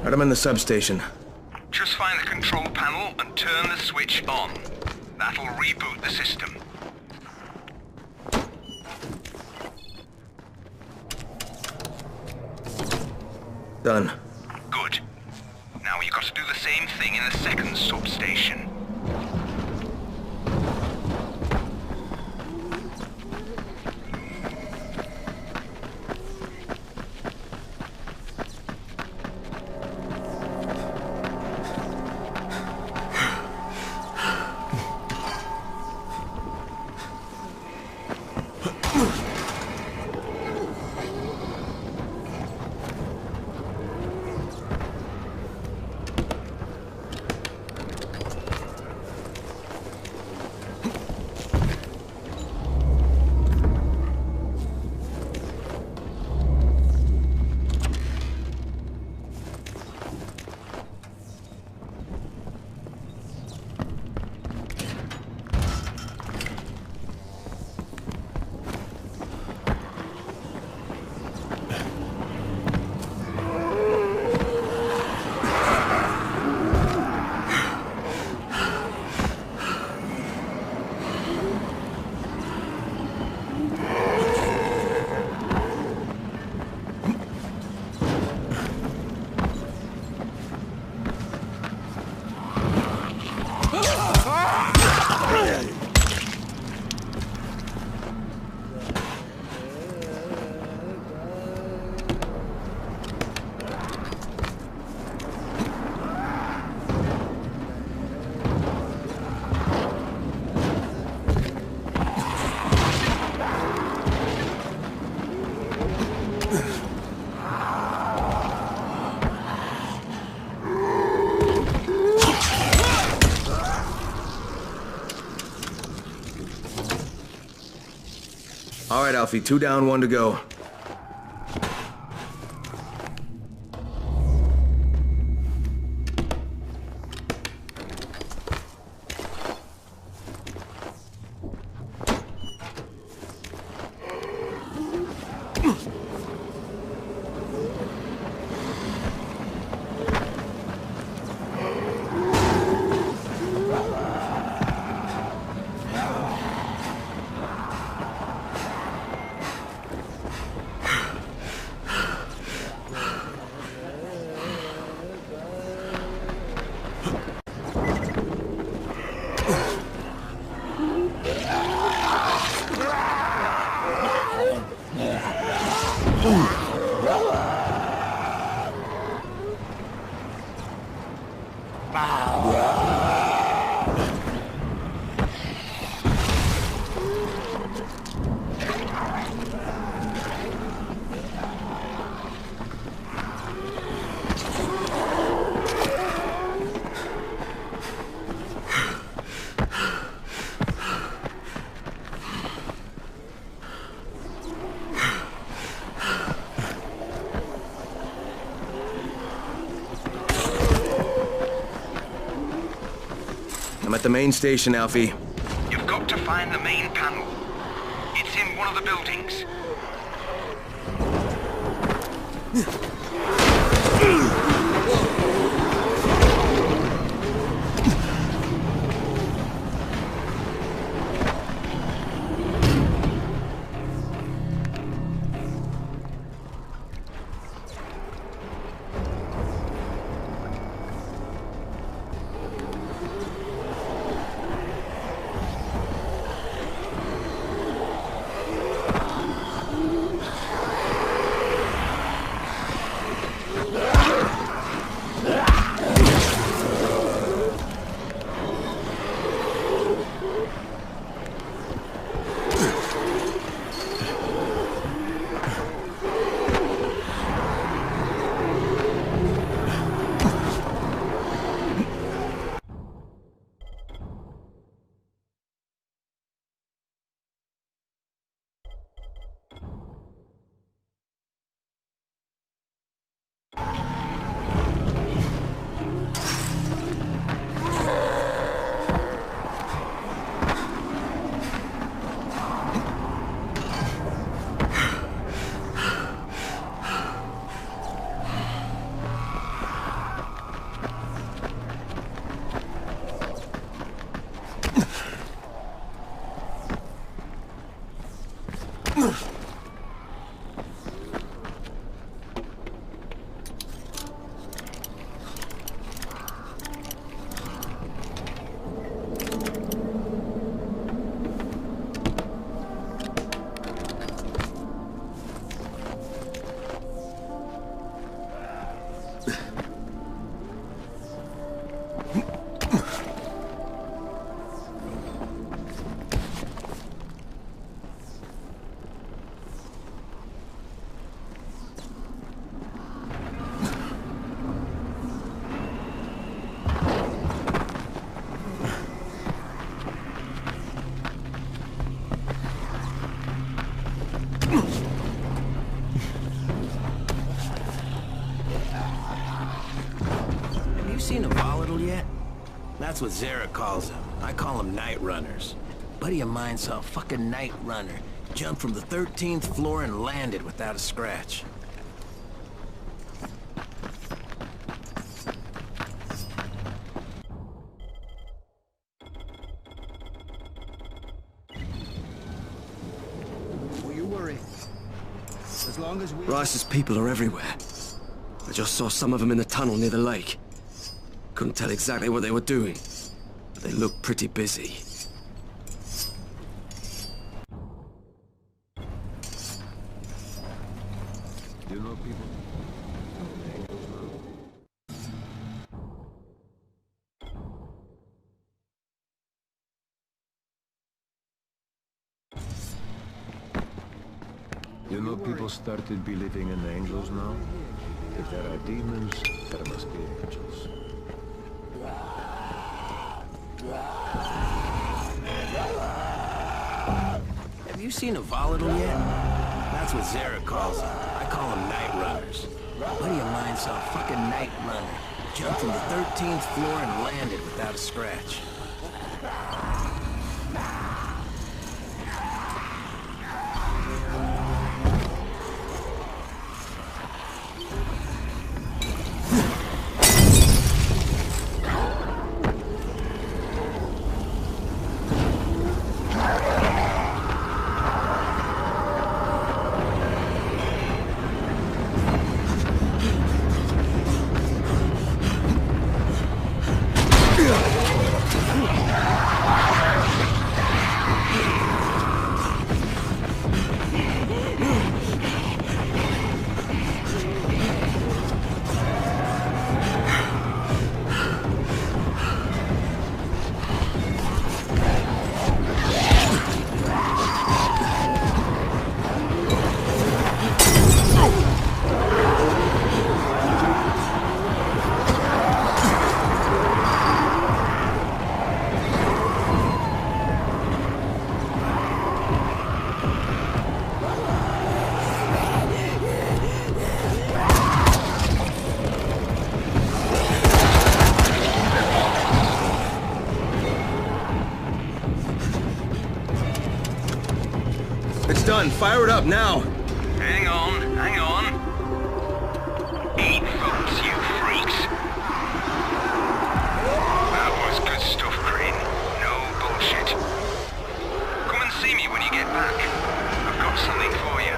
Right, I'm in the substation. Just find the control panel and turn the switch on. That'll reboot the system. Done. Good. Now you've got to do the same thing in the second substation. All right, Alfie, 2 down, 1 to go. I'm at the main station, Alfie. You've got to find the main panel. It's in one of the buildings. you seen a volatile yet? That's what Zara calls them. I call them night runners. Buddy of mine saw a fucking night runner jump from the 13th floor and landed without a scratch. Will you worry? As long as we... Rice's people are everywhere. I just saw some of them in the tunnel near the lake. Couldn't tell exactly what they were doing, but they looked pretty busy. You know people? You know people started believing in angels now? If there are demons, there must be angels. Have you seen a volatile yet? That's what Zara calls them. I call them night runners. A buddy of mine saw a fucking night runner jump from the 13th floor and landed without a scratch. It's done. Fire it up now. Hang on, hang on. Eat folks, you freaks. That was good stuff, Crane. No bullshit. Come and see me when you get back. I've got something for you.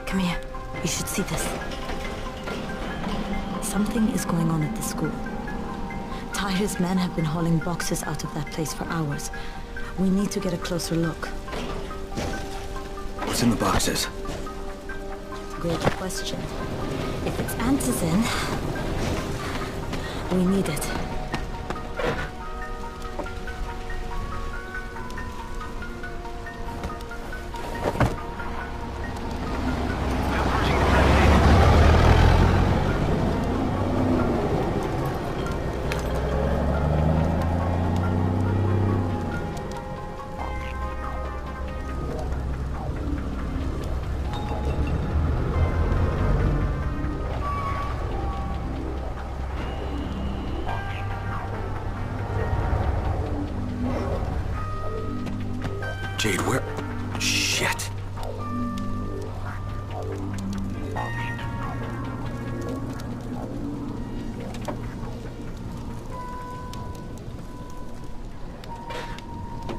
Come here. You should see this. Something is going on at the school. Tahir's men have been hauling boxes out of that place for hours. We need to get a closer look. What's in the boxes? Good question. If it's antizin, we need it. Jade, where? Shit.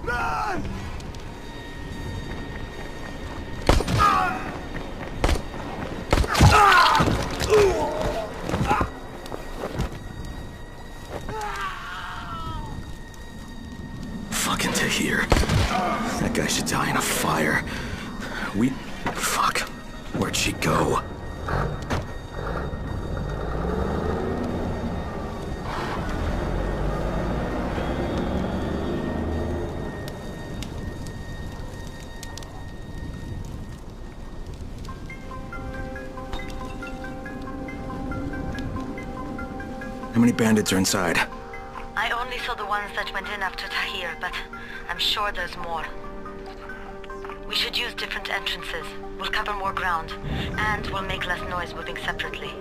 Run! Fucking Tahir. That guy should die in a fire. Fuck. Where'd she go? How many bandits are inside? I only saw the ones that went in after Tahir, but I'm sure there's more. We should use different entrances. We'll cover more ground, and we'll make less noise moving separately.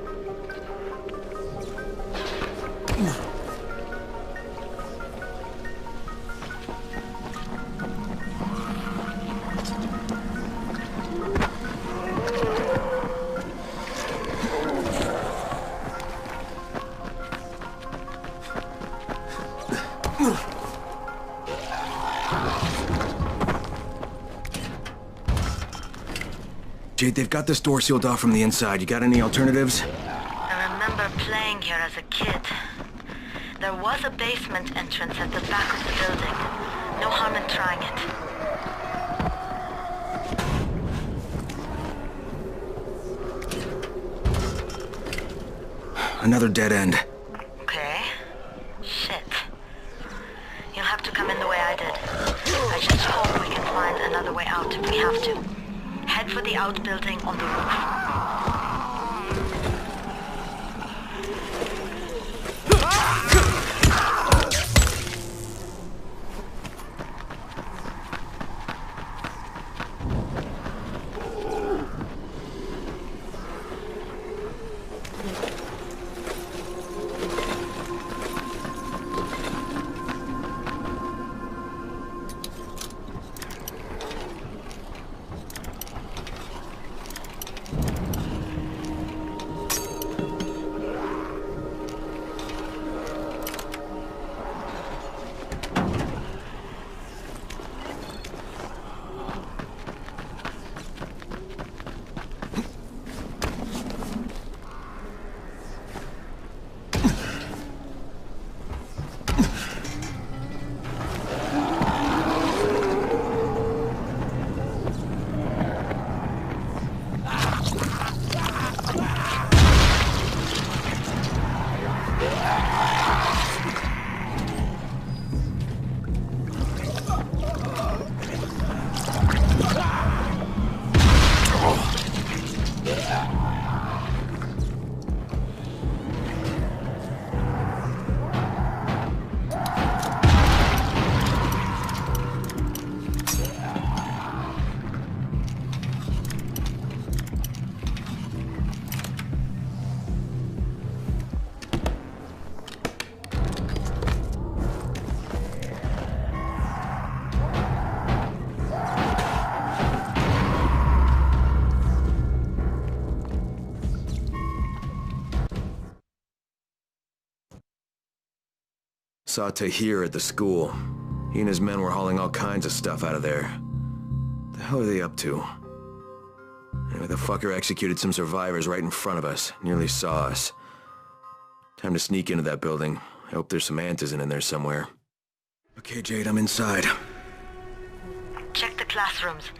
Jade, they've got this door sealed off from the inside. You got any alternatives? I remember playing here as a kid. There was a basement entrance at the back of the building. No harm in trying it. Another dead end. Okay. Shit. You'll have to come in the way I did. I just hope we can find another way out if we have to. Head for the outbuilding on the roof. Saw Tahir at the school. He and his men were hauling all kinds of stuff out of there. The hell are they up to? Anyway, the fucker executed some survivors right in front of us. Nearly saw us. Time to sneak into that building. I hope there's some Antizin in there somewhere. Okay, Jade, I'm inside. Check the classrooms.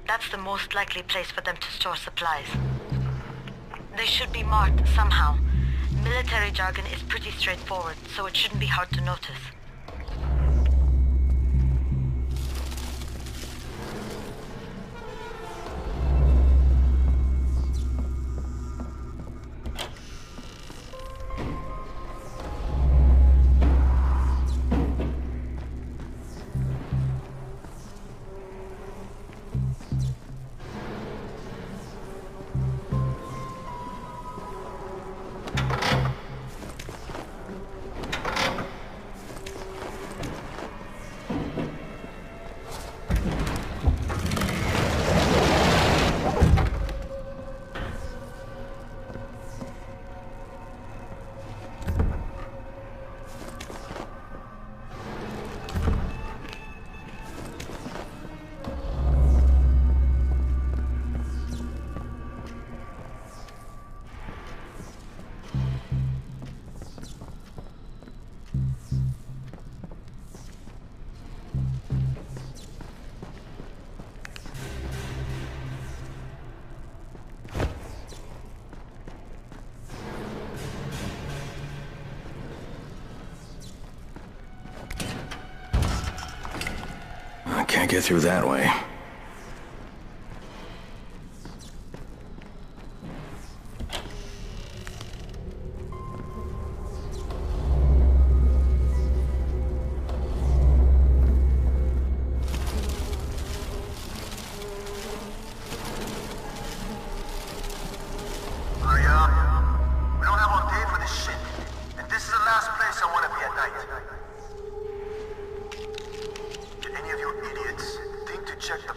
That's the most likely place for them to store supplies. They should be marked somehow. Military jargon is pretty straightforward, so it shouldn't be hard to notice. Can't get through that way. Check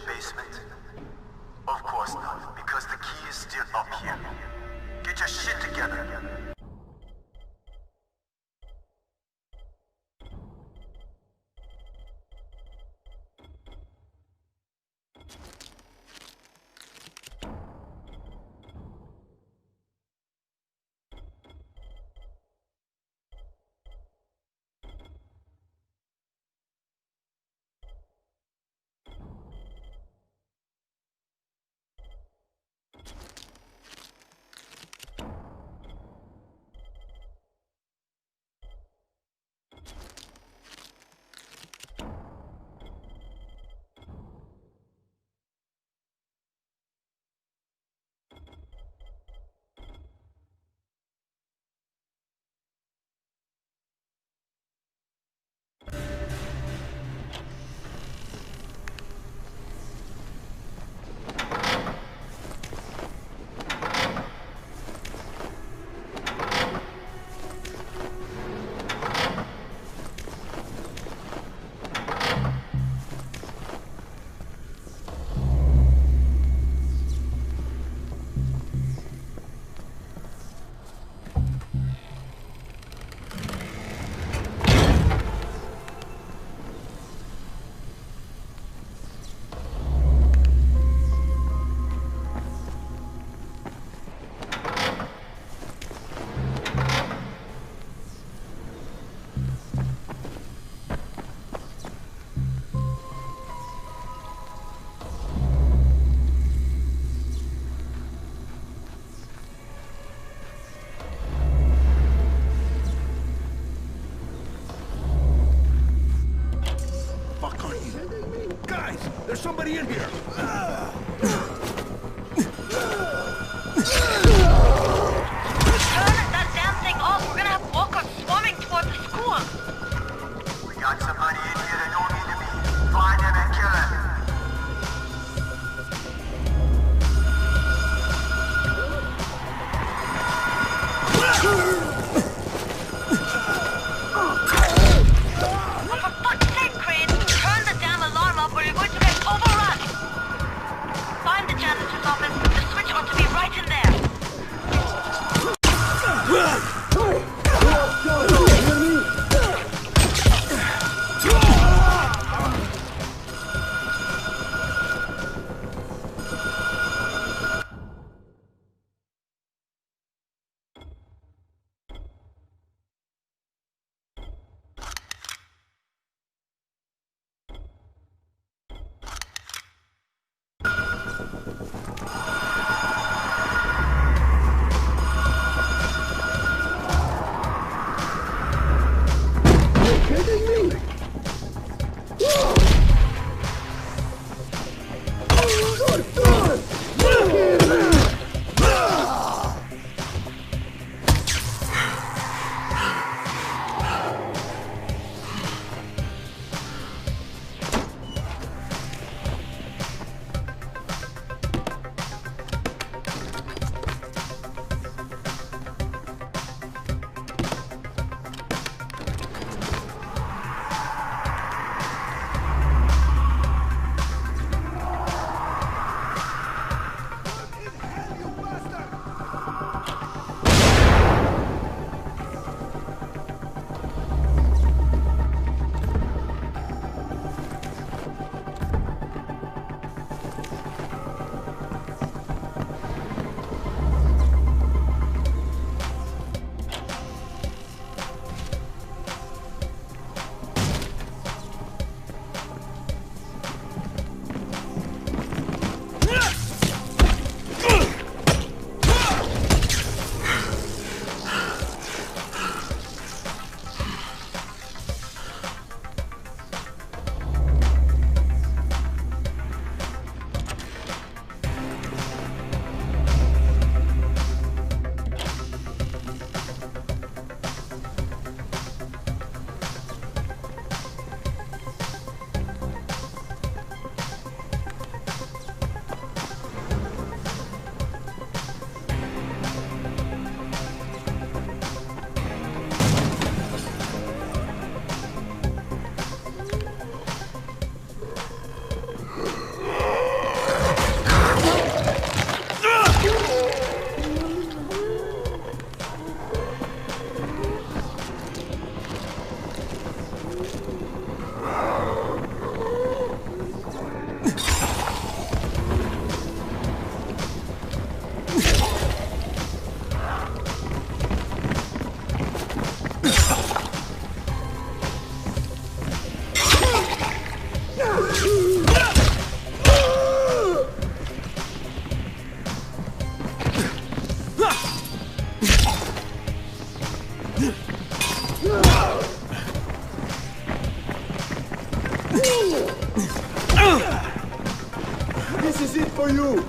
This is it for you!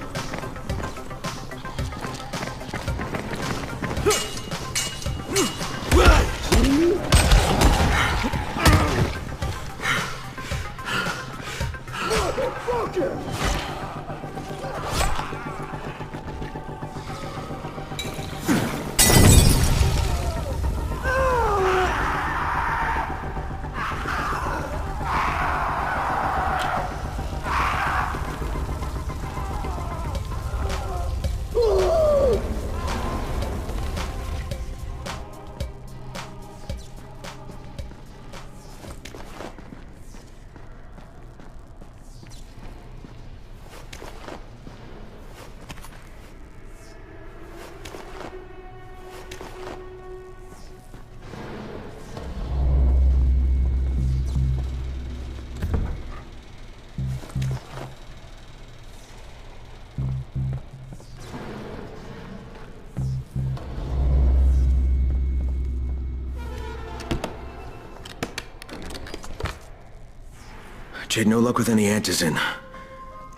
Jade, no luck with any antizin.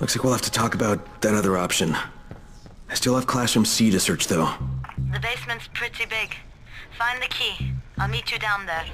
Looks like we'll have to talk about that other option. I still have Classroom C to search, though. The basement's pretty big. Find the key. I'll meet you down there.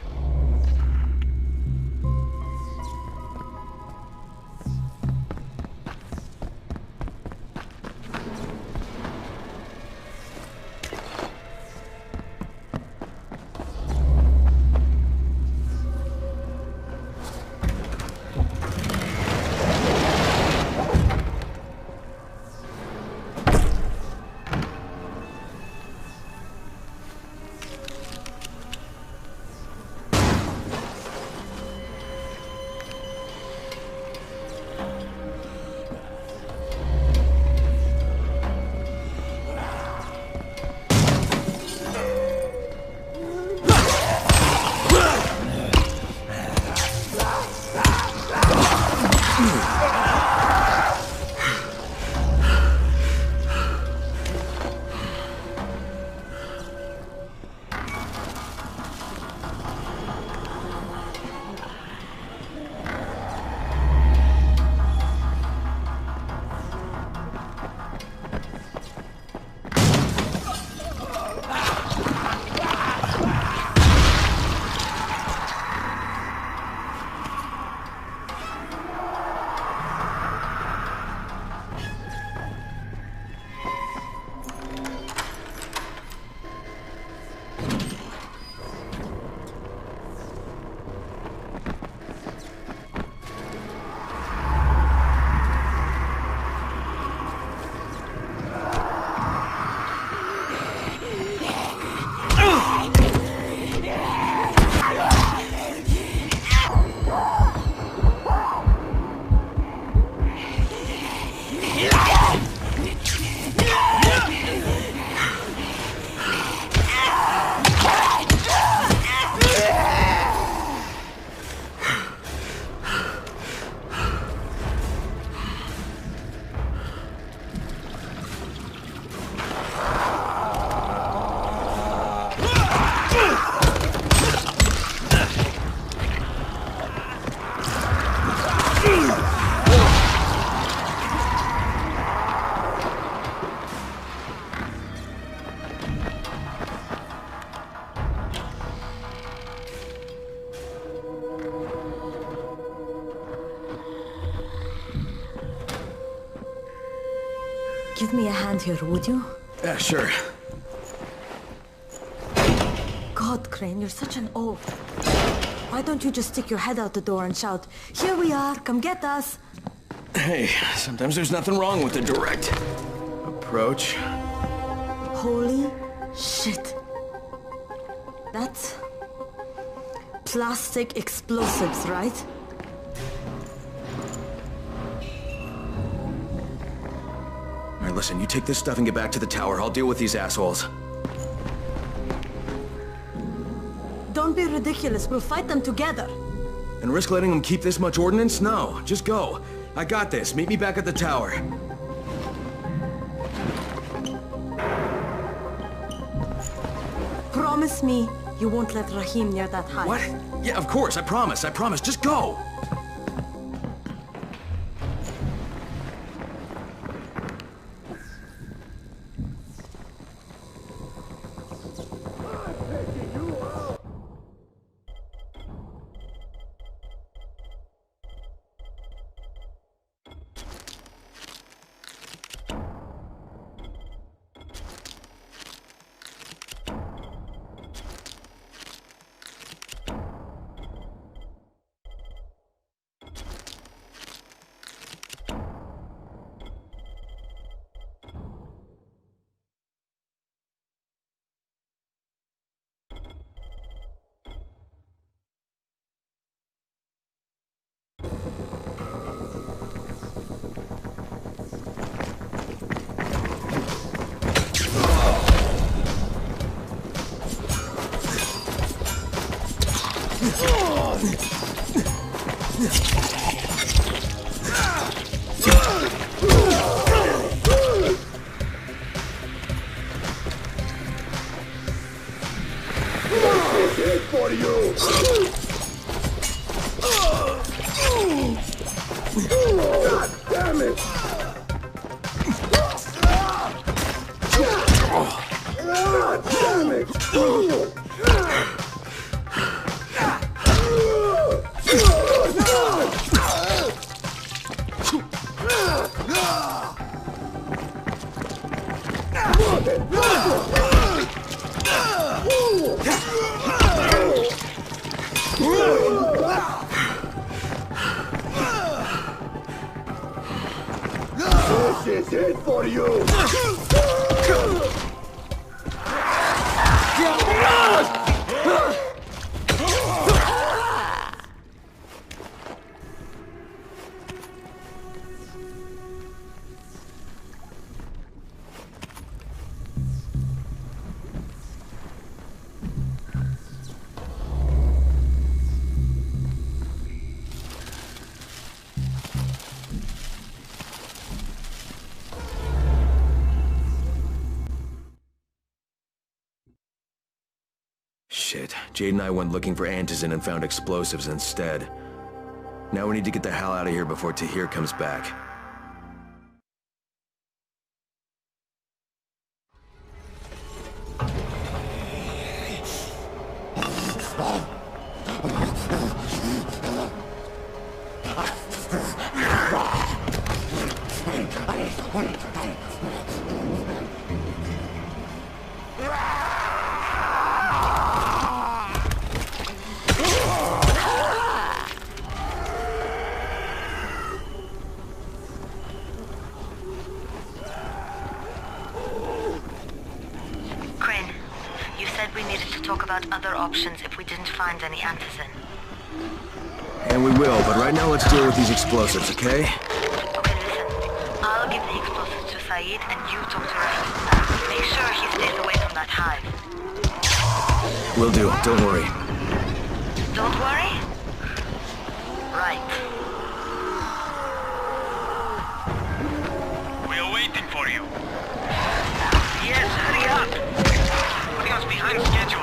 Give me a hand here, would you? Yeah, sure. God, Crane, you're such an oaf. Why don't you just stick your head out the door and shout, "Here we are, come get us"? Hey, sometimes there's nothing wrong with a direct approach. Holy shit. That's plastic explosives, right? All right, listen, you take this stuff and get back to the tower. I'll deal with these assholes. Don't be ridiculous. We'll fight them together. And risk letting them keep this much ordnance? No, just go. I got this. Meet me back at the tower. Promise me You won't let Rahim near that hive. What? Yeah, of course, I promise, just go! This is it for you! Shit, Jade and I went looking for antizin and found explosives instead. Now we need to get the hell out of here before Tahir comes back. Other options if we didn't find any antizin. And we will, but right now let's deal with these explosives, okay? Okay, listen. I'll give the explosives to Saeed and you talk to Rahim. Make sure he stays away from that hive. Will do, don't worry. Don't worry? Right. We are waiting for you. Yes, hurry up! Putting us behind schedule.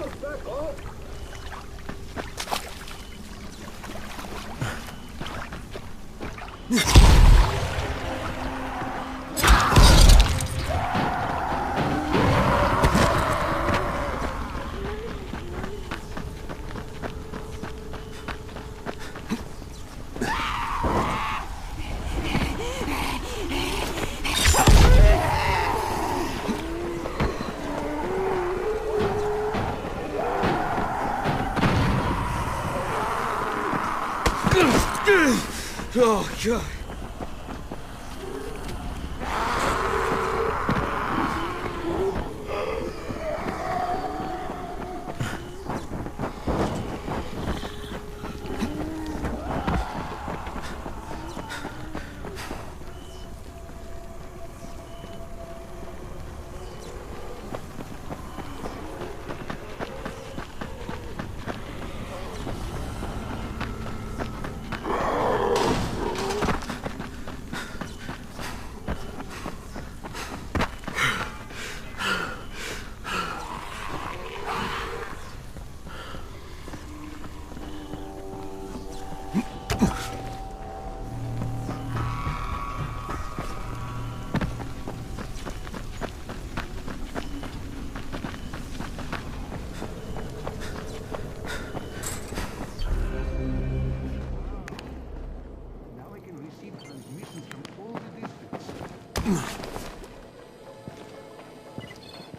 Oh, God.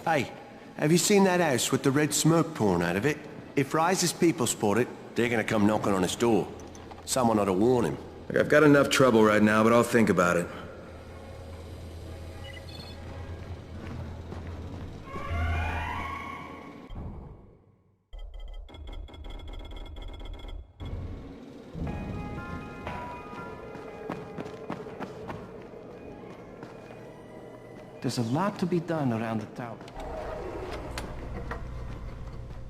Hey, have you seen that house with the red smoke pouring out of it? If Rise's people spot it, they're gonna come knocking on his door. Someone ought to warn him. Look, I've got enough trouble right now, but I'll think about it. There's a lot to be done around the tower.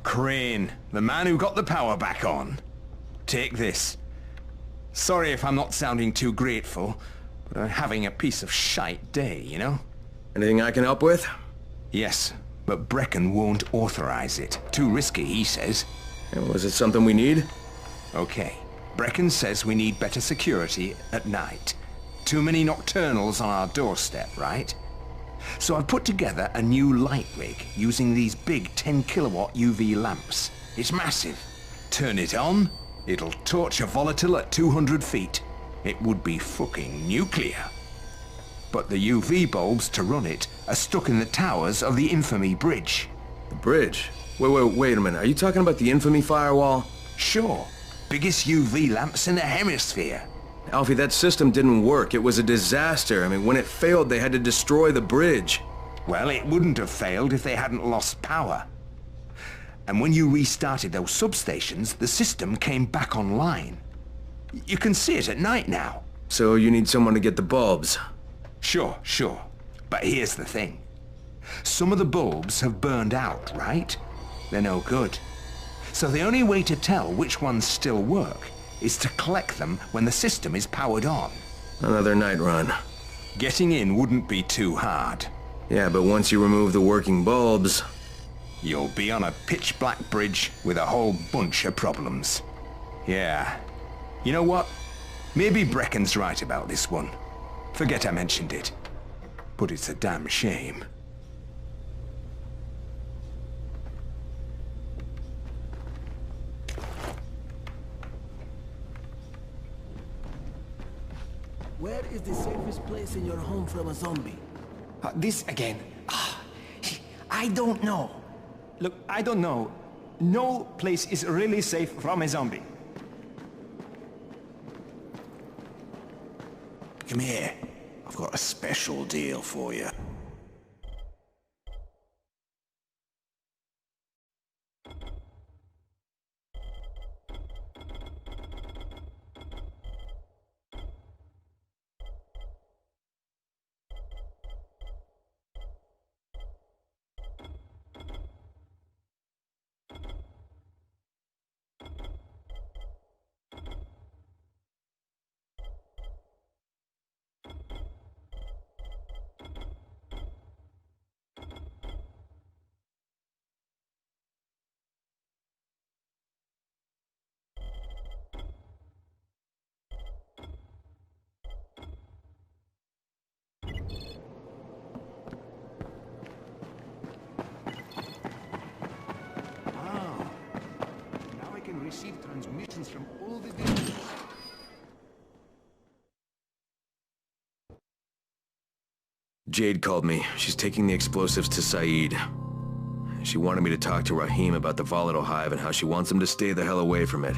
Crane, the man who got the power back on. Take this. Sorry if I'm not sounding too grateful, but I'm having a piece of shite day, you know? Anything I can help with? Yes, but Brecken won't authorize it. Too risky, he says. And was it something we need? Okay. Brecken says we need better security at night. Too many nocturnals on our doorstep, right? So I've put together a new light rig using these big 10-kilowatt UV lamps. It's massive. Turn it on, it'll torch a volatile at 200 feet. It would be fucking nuclear. But the UV bulbs to run it are stuck in the towers of the Infamy Bridge. The bridge? Wait a minute. Are you talking about the Infamy firewall? Sure. Biggest UV lamps in the hemisphere. Alfie, that system didn't work. It was a disaster. I mean, when it failed, they had to destroy the bridge. Well, it wouldn't have failed if they hadn't lost power. And when you restarted those substations, the system came back online. You can see it at night now. So you need someone to get the bulbs? Sure. But here's the thing. Some of the bulbs have burned out, right? They're no good. So the only way to tell which ones still work is to collect them when the system is powered on. Another night run. Getting in wouldn't be too hard. Yeah, but once you remove the working bulbs... You'll be on a pitch-black bridge with a whole bunch of problems. Yeah. You know what? Maybe Brecken's right about this one. Forget I mentioned it. But it's a damn shame. Where is the safest place in your home from a zombie? This again. I don't know. Look, I don't know. No place is really safe from a zombie. Come here. I've got a special deal for you. receive transmissions from all the villages. Jade called me. She's taking the explosives to Saeed. She wanted me to talk to Rahim about the volatile hive and how she wants him to stay the hell away from it.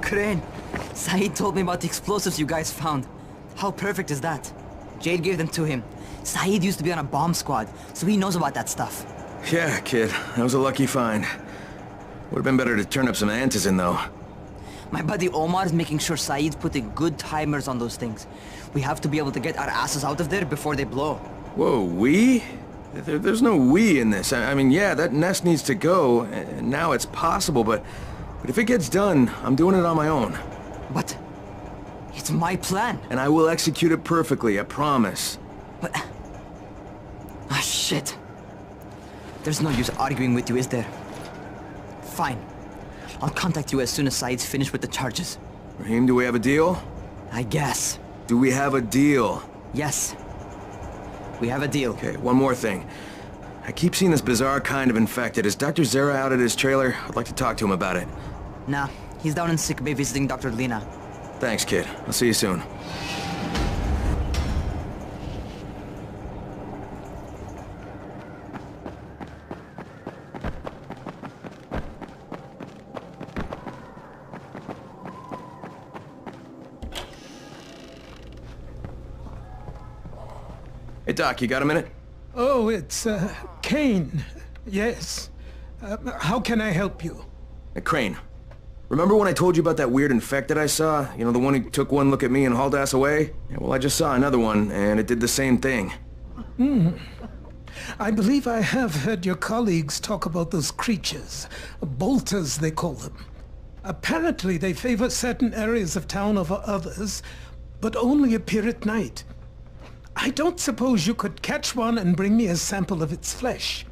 Crane, Saeed told me about the explosives you guys found. How perfect is that? Jade gave them to him. Saeed used to be on a bomb squad, so he knows about that stuff. Yeah, kid. That was a lucky find. Would've been better to turn up some antizin, though. My buddy Omar is making sure Saeed's putting good timers on those things. We have to be able to get our asses out of there before they blow. Whoa, we? There's no we in this. I mean, yeah, that nest needs to go, and now it's possible, but if it gets done, I'm doing it on my own. But it's my plan. And I will execute it perfectly, I promise. But... ah, shit. There's no use arguing with you, is there? Fine. I'll contact you as soon as Saeed's finished with the charges. Rahim, do we have a deal? I guess. Do we have a deal? Yes. We have a deal. Okay, one more thing. I keep seeing this bizarre kind of infected. Is Dr. Zera out at his trailer? I'd like to talk to him about it. Nah, he's down in sick bay visiting Dr. Lena. Thanks, kid. I'll see you soon. Hey, Doc, you got a minute? Oh, it's, Kane. Yes. How can I help you? Hey, Crane. Remember when I told you about that weird infected I saw? You know, the one who took one look at me and hauled ass away? Yeah, well, I just saw another one, and it did the same thing. I believe I have heard your colleagues talk about those creatures. Bolters, they call them. Apparently, they favor certain areas of town over others, but only appear at night. I don't suppose you could catch one and bring me a sample of its flesh.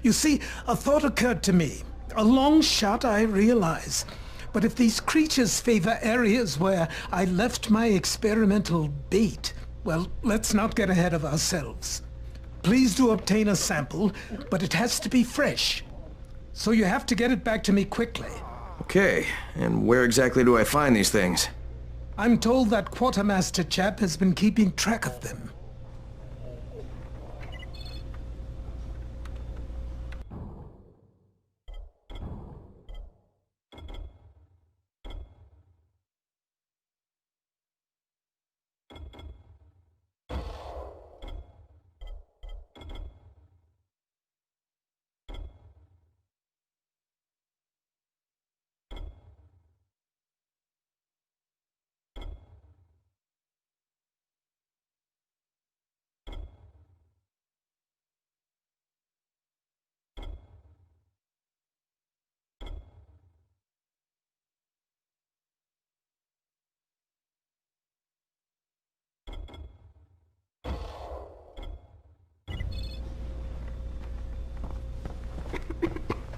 You see, a thought occurred to me. A long shot, I realize. But if these creatures favor areas where I left my experimental bait, well, let's not get ahead of ourselves. Please do obtain a sample, but it has to be fresh. So you have to get it back to me quickly. Okay, and where exactly do I find these things? I'm told that quartermaster chap has been keeping track of them.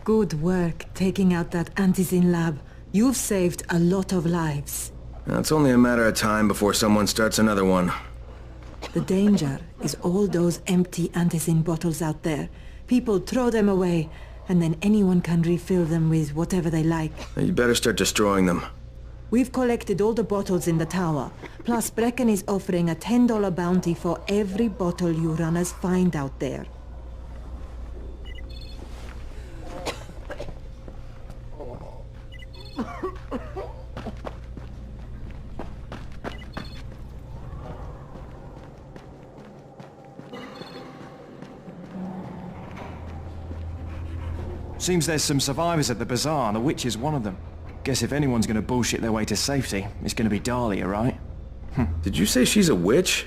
Good work taking out that antizin lab. You've saved a lot of lives. It's only a matter of time before someone starts another one. The danger is all those empty antizin bottles out there. People throw them away, and then anyone can refill them with whatever they like. You better start destroying them. We've collected all the bottles in the tower. Plus, Brecken is offering a $10 bounty for every bottle you runners find out there. Seems there's some survivors at the bazaar, and the witch is one of them. Guess if anyone's gonna bullshit their way to safety, it's gonna be Dahlia, right? Did you say she's a witch?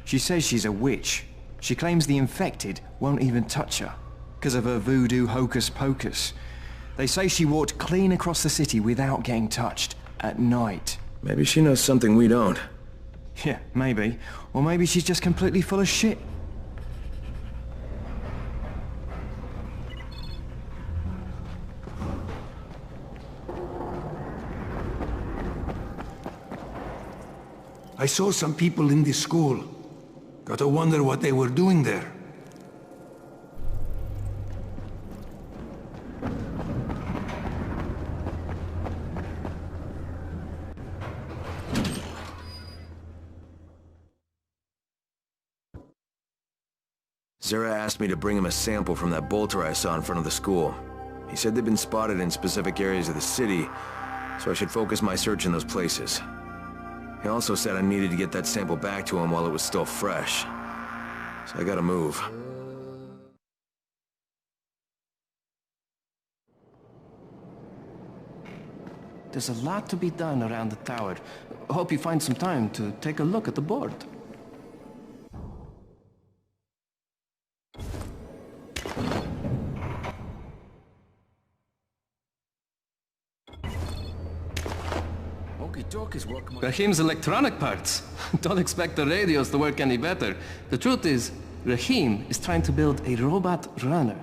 She says she's a witch. She claims the infected won't even touch her, because of her voodoo hocus-pocus. They say she walked clean across the city without getting touched, at night. Maybe she knows something we don't. Yeah, maybe. Or maybe she's just completely full of shit. I saw some people in this school. Gotta wonder what they were doing there. Zera asked me to bring him a sample from that bolter I saw in front of the school. He said they'd been spotted in specific areas of the city, so I should focus my search in those places. He also said I needed to get that sample back to him while it was still fresh. So I gotta move. There's a lot to be done around the tower. Hope you find some time to take a look at the board. Rahim's electronic parts. Don't expect the radios to work any better. The truth is, Rahim is trying to build a robot runner.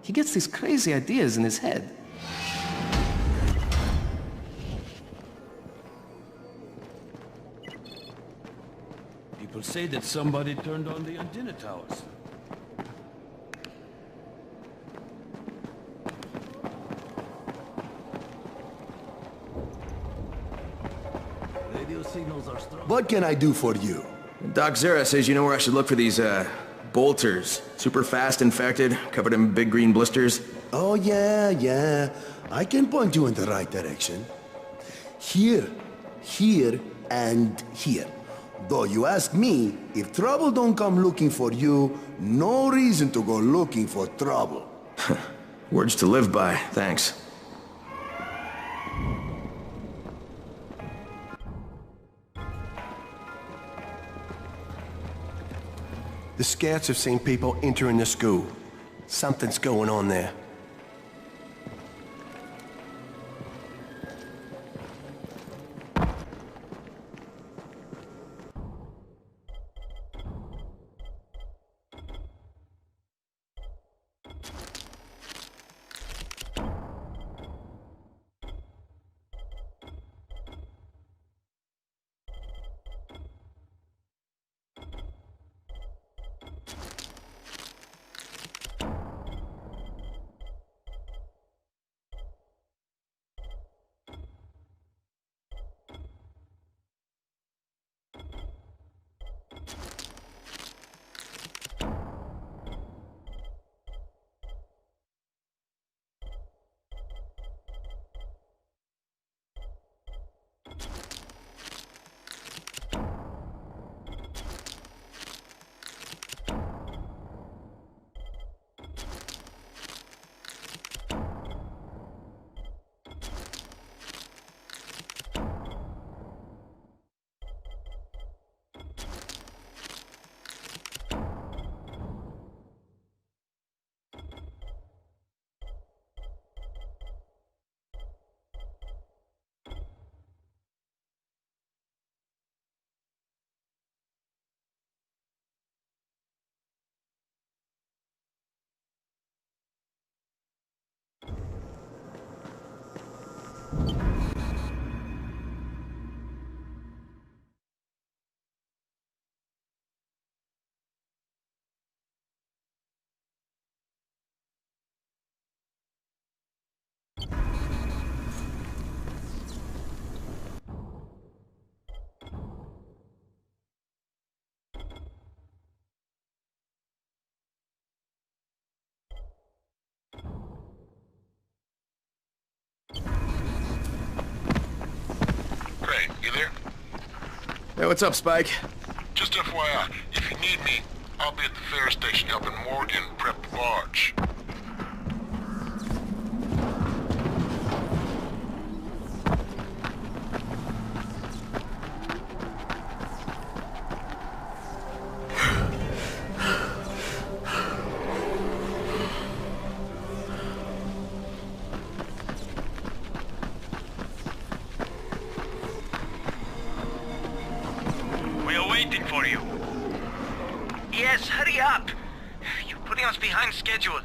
He gets these crazy ideas in his head. People say that somebody turned on the antenna towers. What can I do for you? Doc Zera says you know where I should look for these, bolters. Super fast infected, covered in big green blisters. Oh, yeah. I can point you in the right direction. Here, and here. Though you ask me, if trouble don't come looking for you, no reason to go looking for trouble. Words to live by, thanks. The scouts have seen people entering the school. Something's going on there. You there? Hey, what's up, Spike? Just FYI, if you need me, I'll be at the ferry station helping Morgan prep the barge. you. Yes, hurry up. You're putting us behind schedule.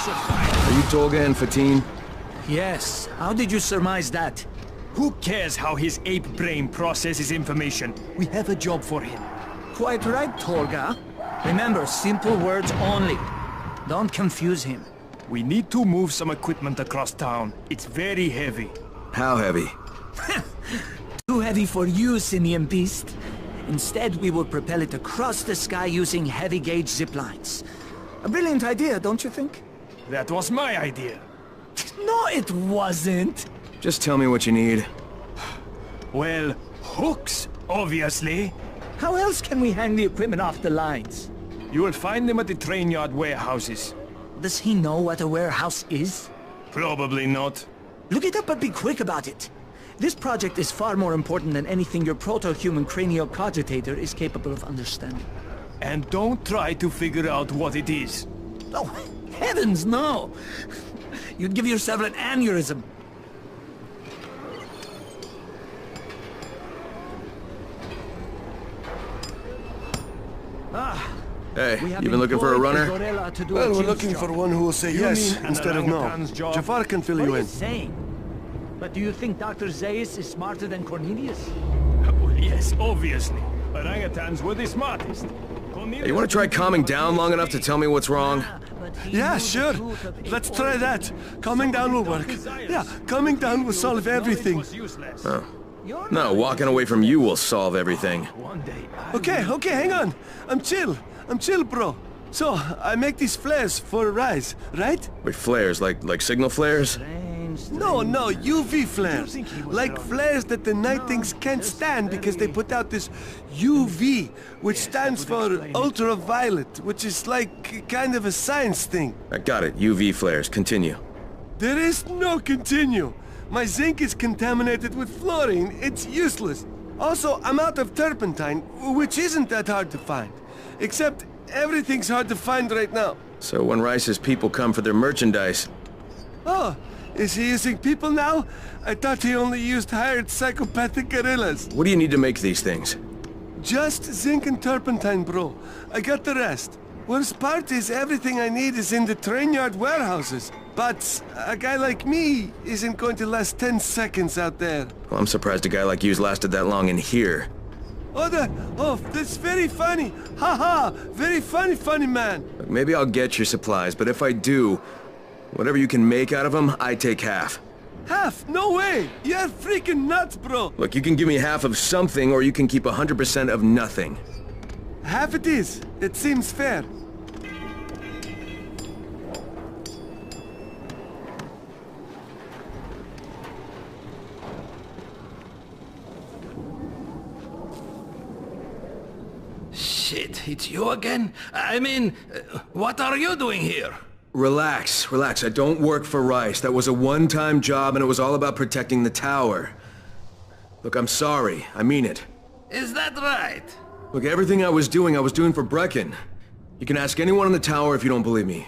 Are you Tolga and Fatin? Yes. How did you surmise that? Who cares how his ape brain processes information? We have a job for him. Quite right, Tolga. Remember, simple words only. Don't confuse him. We need to move some equipment across town. It's very heavy. How heavy? Too heavy for you, Simian Beast. Instead, we will propel it across the sky using heavy-gauge zip lines. A brilliant idea, don't you think? That was my idea. No, it wasn't. Just tell me what you need. Well, hooks, obviously. How else can we hang the equipment off the lines? You will find them at the train yard warehouses. Does he know what a warehouse is? Probably not. Look it up, but be quick about it. This project is far more important than anything your proto-human cranial cogitator is capable of understanding. And don't try to figure out what it is. Oh, heavens, no! You'd give yourself an aneurysm. Hey, you been looking for a runner? Well, we're looking for one who will say yes instead of no. Jafar can fill you in. But do you think Dr. Zaius is smarter than Cornelius? Well, yes, obviously. Orangutans were the smartest. Hey, you want to try calming down long enough to tell me what's wrong? Yeah, sure. Let's try that. Calming down will work. Yeah, calming down will solve everything. Oh. No, walking away from you will solve everything. Okay, hang on. I'm chill, bro. So, I make these flares for a rise, right? Wait, flares? Like signal flares? No, UV flares. Like flares that the night things can't stand because they put out this UV, which stands for ultraviolet, which is like kind of a science thing. I got it. UV flares. Continue. There is no continue. My zinc is contaminated with fluorine. It's useless. Also, I'm out of turpentine, which isn't that hard to find. Except everything's hard to find right now. So when Rice's people come for their merchandise... Oh, is he using people now? I thought he only used hired psychopathic gorillas. What do you need to make these things? Just zinc and turpentine, bro. I got the rest. Worst part is everything I need is in the train yard warehouses. But a guy like me isn't going to last 10 seconds out there. Well, I'm surprised a guy like you's lasted that long in here. Oh, that's very funny. Ha! Very funny man. Look, maybe I'll get your supplies, but if I do, whatever you can make out of them, I take half. Half? No way! You're freaking nuts, bro! Look, you can give me half of something, or you can keep 100% of nothing. Half it is. It seems fair. Shit, it's you again? I mean, what are you doing here? Relax. I don't work for Rice. That was a one-time job and it was all about protecting the tower. Look, I'm sorry. I mean it. Is that right? Look, everything I was doing for Brecken. You can ask anyone in the tower if you don't believe me.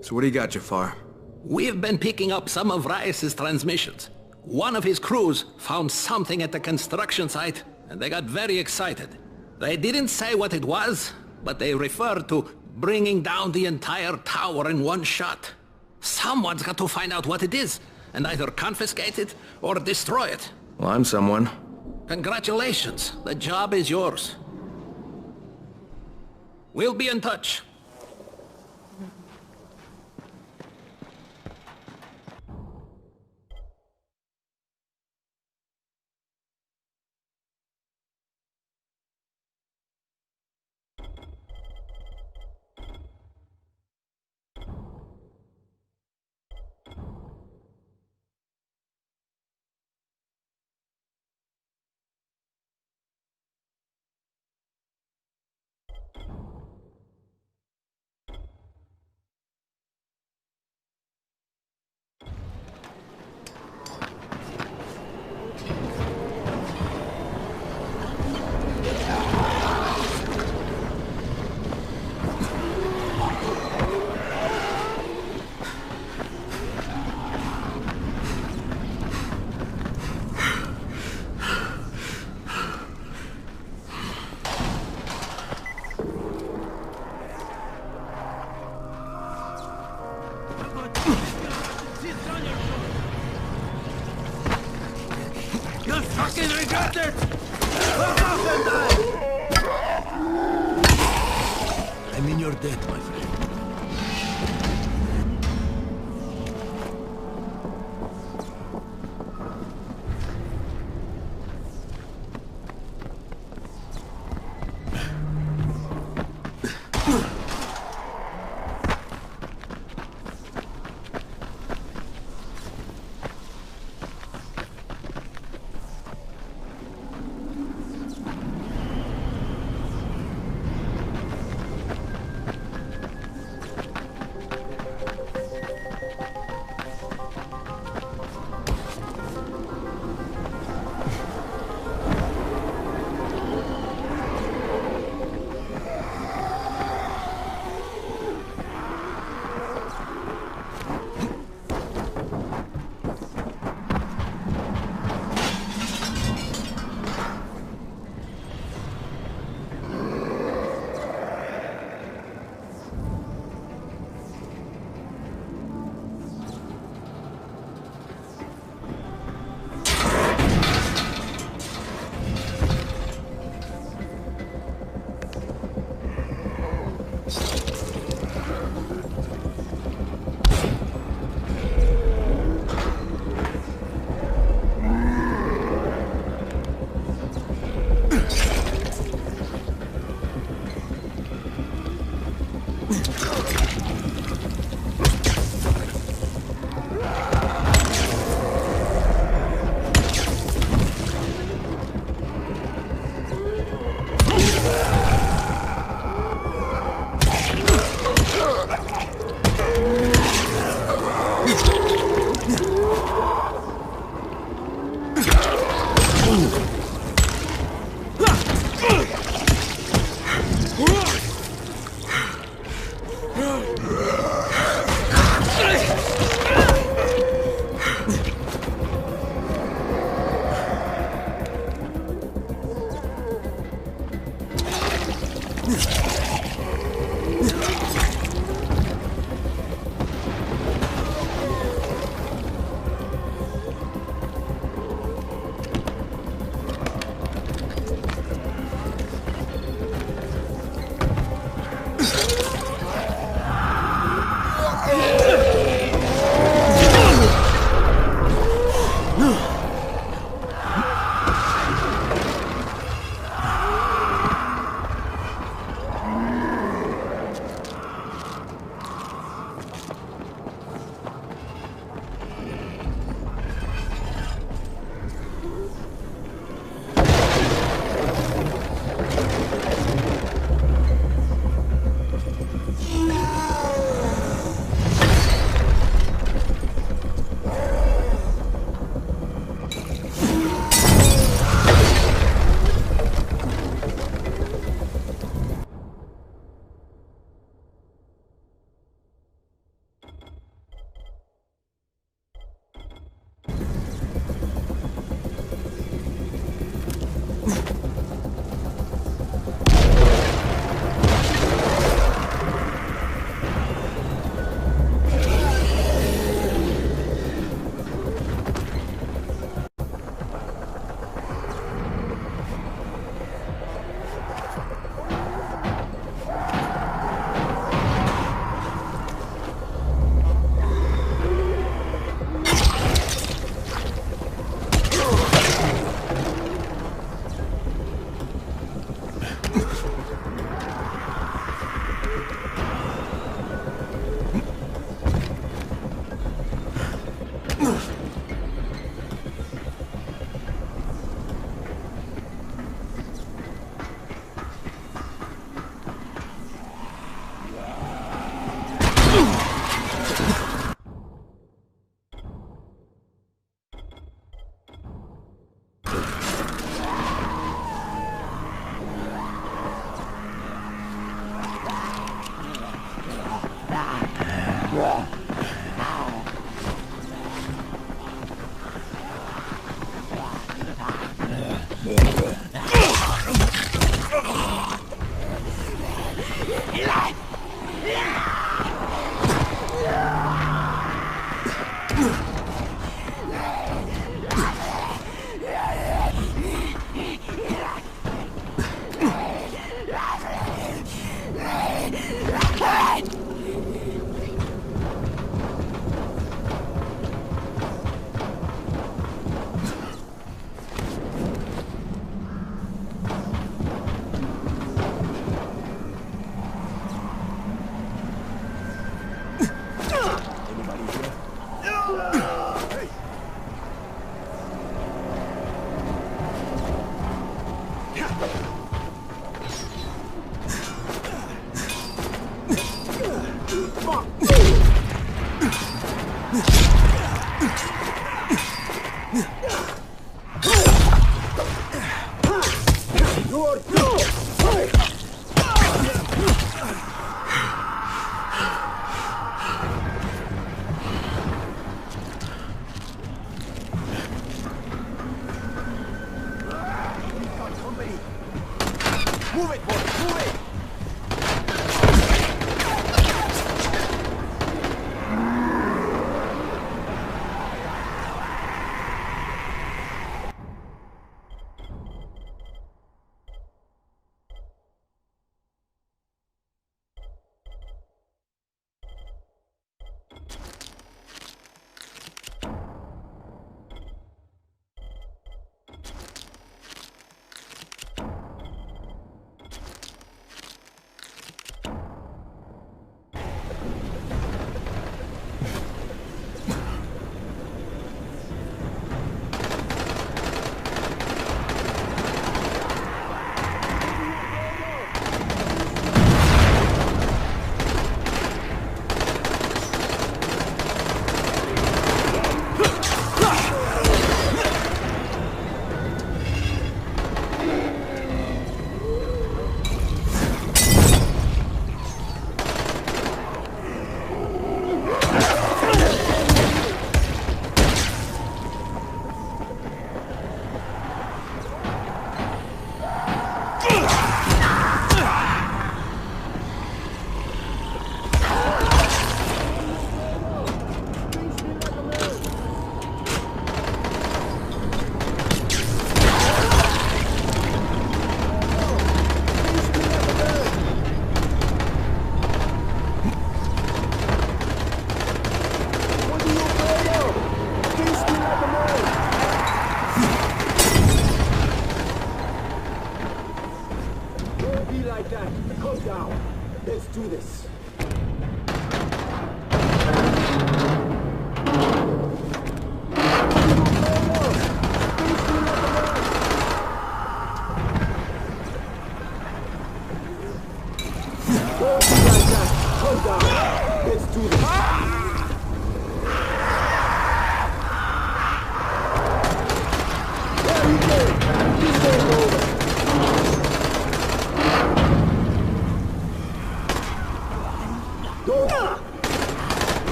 So what do you got, Jafar? We've been picking up some of Rice's transmissions. One of his crews found something at the construction site and they got very excited. They didn't say what it was, but they referred to bringing down the entire tower in one shot. Someone's got to find out what it is, and either confiscate it or destroy it. Well, I'm someone. Congratulations. The job is yours. We'll be in touch. dead, my friend.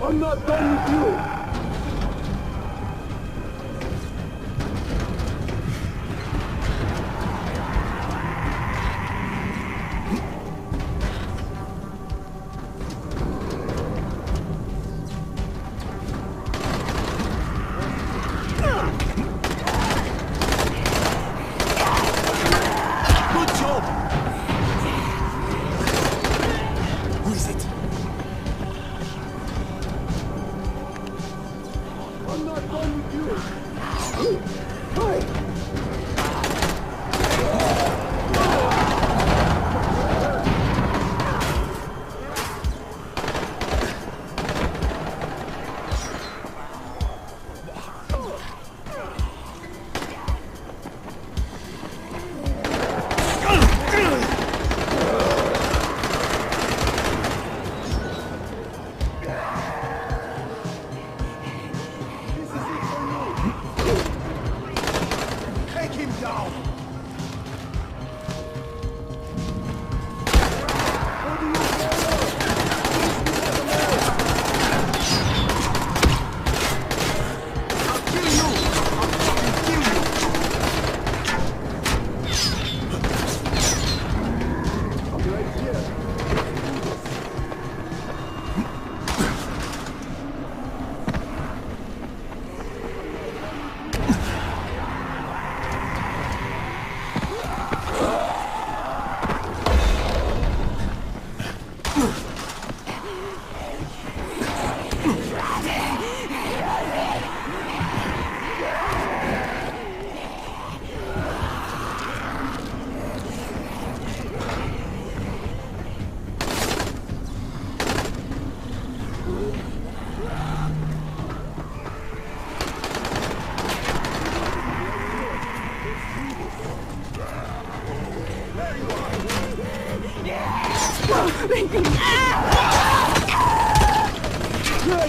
I'm not done with you!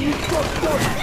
You fucked up!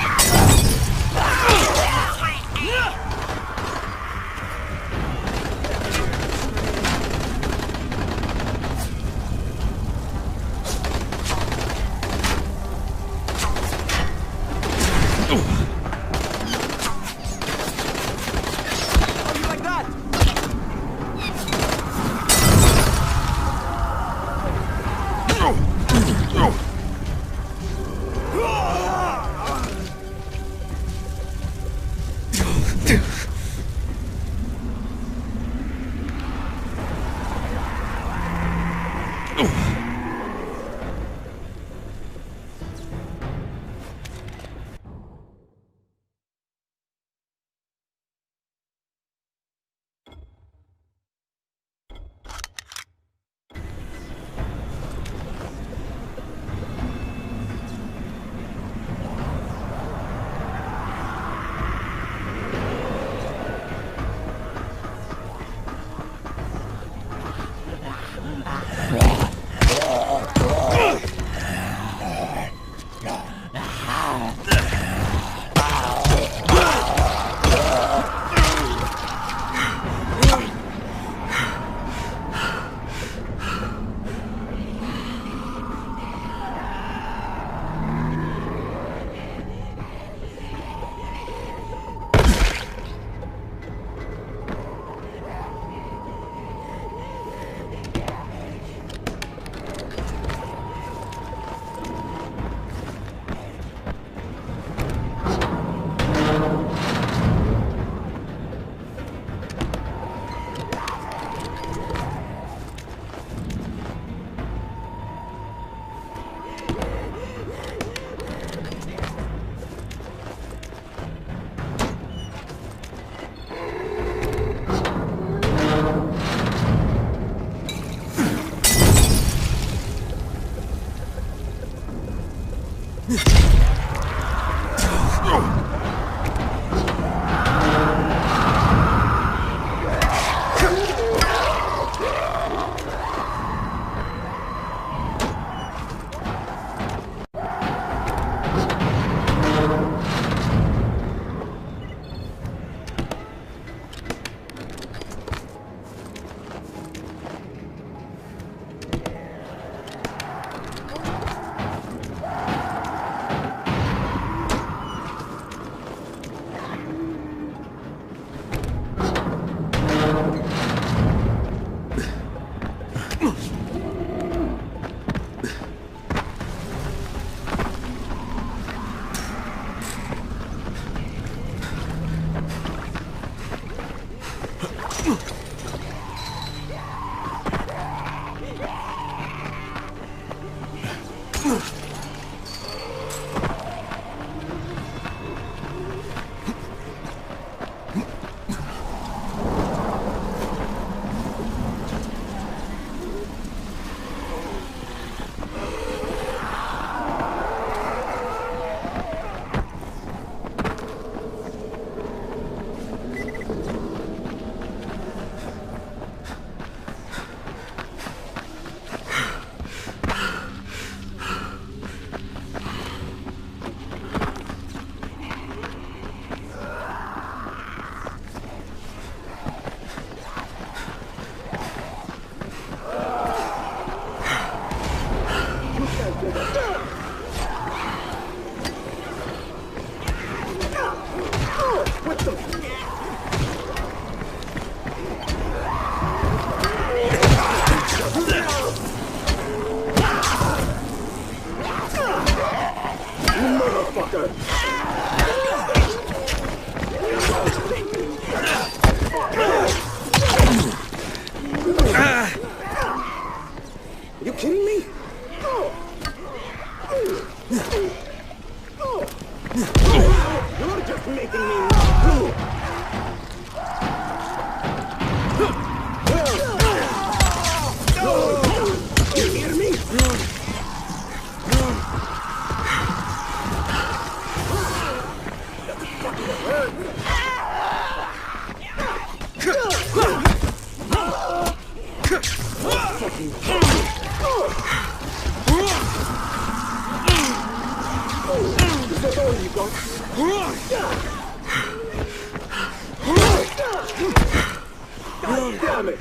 God damn it!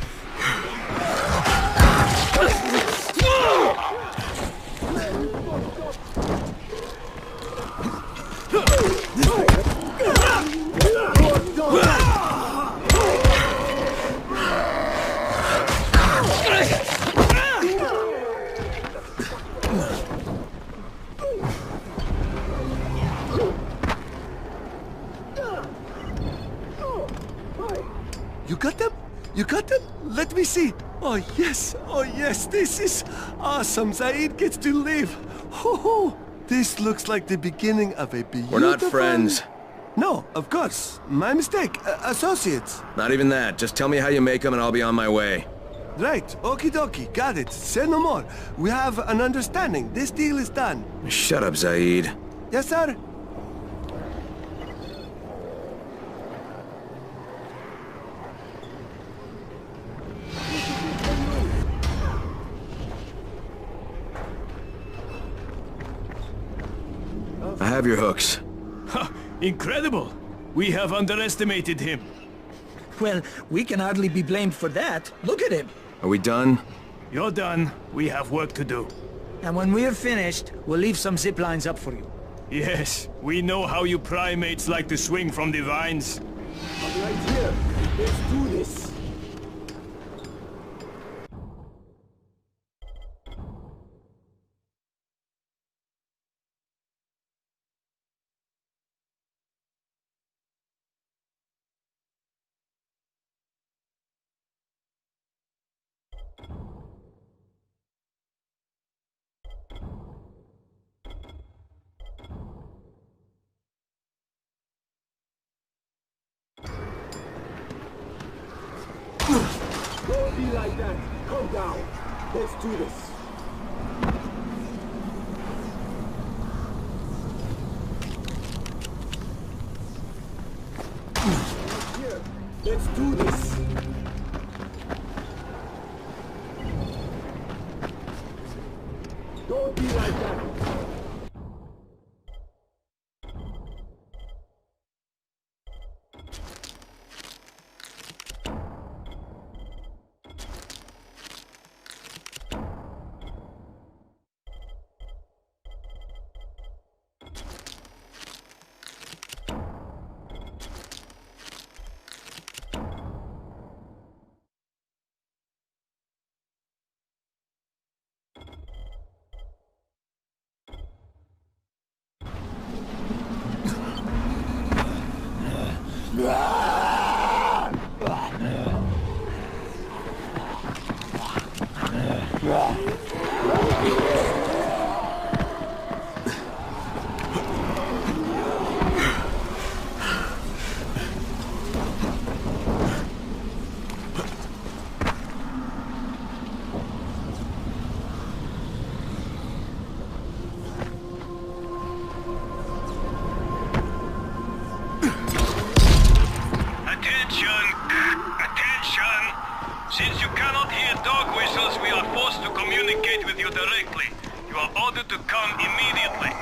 You got them? You got them? Let me see. Oh yes, this is awesome. Zaid gets to live. Ho. This looks like the beginning of a beautiful... We're not friends. No, of course. My mistake. Associates. Not even that. Just tell me how you make them and I'll be on my way. Right. Okie dokie. Got it. Say no more. We have an understanding. This deal is done. Shut up, Zaid. Yes, sir? I have your hooks. Ha! Incredible! We have underestimated him. Well, we can hardly be blamed for that. Look at him. Are we done? You're done. We have work to do. And when we're finished, we'll leave some zip lines up for you. Yes, we know how you primates like to swing from the vines. I'm right here. Let's do this. Don't be like that. Calm down. Let's do this. Here. Let's do this. Don't be like that. Since you cannot hear dog whistles, we are forced to communicate with you directly. You are ordered to come immediately.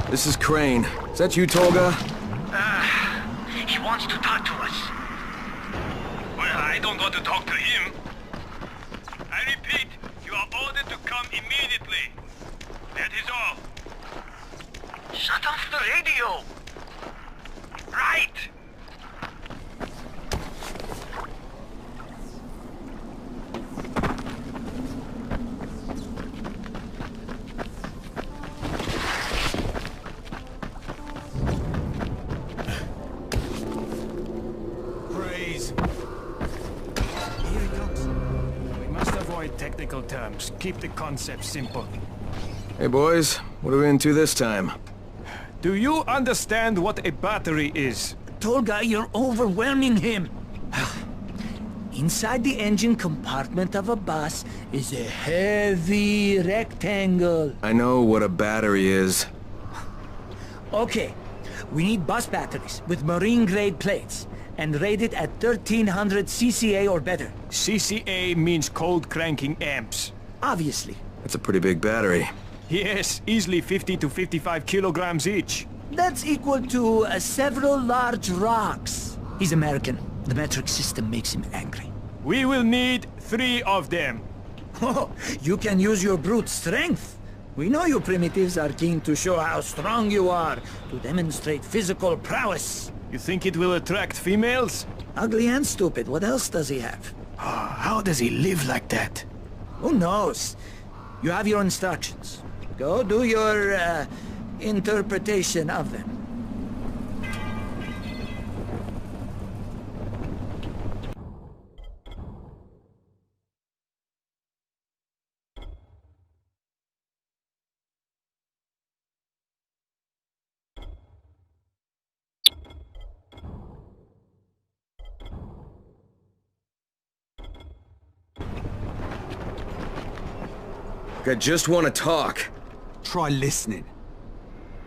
This is Crane. Is that you, Tolga? He wants to talk to us. Well, I don't want to talk to him. I repeat, you are ordered to come immediately. That is all. Shut off the radio! Right! Technical terms. Keep the concept simple. Hey boys, what are we into this time? Do you understand what a battery is? Tolga, you're overwhelming him. Inside the engine compartment of a bus is a heavy rectangle. I know what a battery is. Okay, we need bus batteries with marine-grade plates and rated at 1300 CCA or better. CCA means cold cranking amps. Obviously. That's a pretty big battery. Yes, easily 50 to 55 kilograms each. That's equal to several large rocks. He's American. The metric system makes him angry. We will need 3 of them. Oh, you can use your brute strength. We know you primitives are keen to show how strong you are, to demonstrate physical prowess. You think it will attract females? Ugly and stupid. What else does he have? How does he live like that? Who knows? You have your instructions. Go do your, interpretation of them. I just want to talk. Try listening.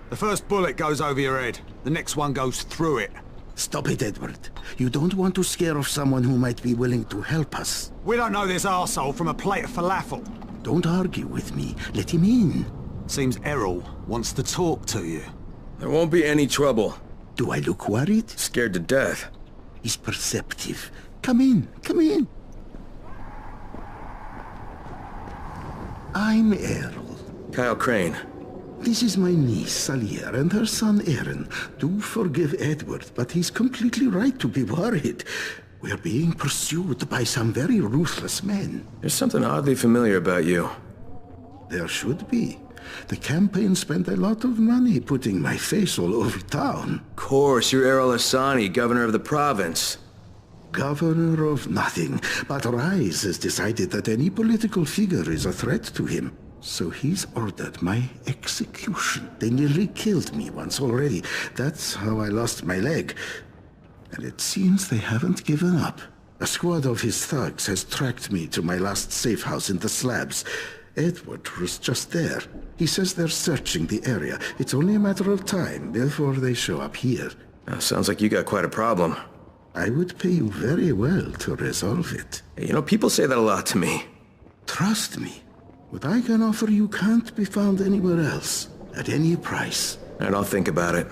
The first bullet goes over your head. The next one goes through it. Stop it, Edward. You don't want to scare off someone who might be willing to help us. We don't know this arsehole from a plate of falafel. Don't argue with me. Let him in. Seems Errol wants to talk to you. There won't be any trouble. Do I look worried? Scared to death. He's perceptive. Come in, come in. I'm Errol. Kyle Crane. This is my niece, Salia, and her son, Aaron. Do forgive Edward, but he's completely right to be worried. We're being pursued by some very ruthless men. There's something oddly familiar about you. There should be. The campaign spent a lot of money putting my face all over town. Of course, you're Errol Hassani, governor of the province. Governor of nothing, but Rise has decided that any political figure is a threat to him. So he's ordered my execution. They nearly killed me once already. That's how I lost my leg. And it seems they haven't given up. A squad of his thugs has tracked me to my last safe house in the slabs. Edward was just there. He says they're searching the area. It's only a matter of time before they show up here. Sounds like you got quite a problem. I would pay you very well to resolve it. You know, people say that a lot to me. Trust me. What I can offer you can't be found anywhere else, at any price. And I'll think about it.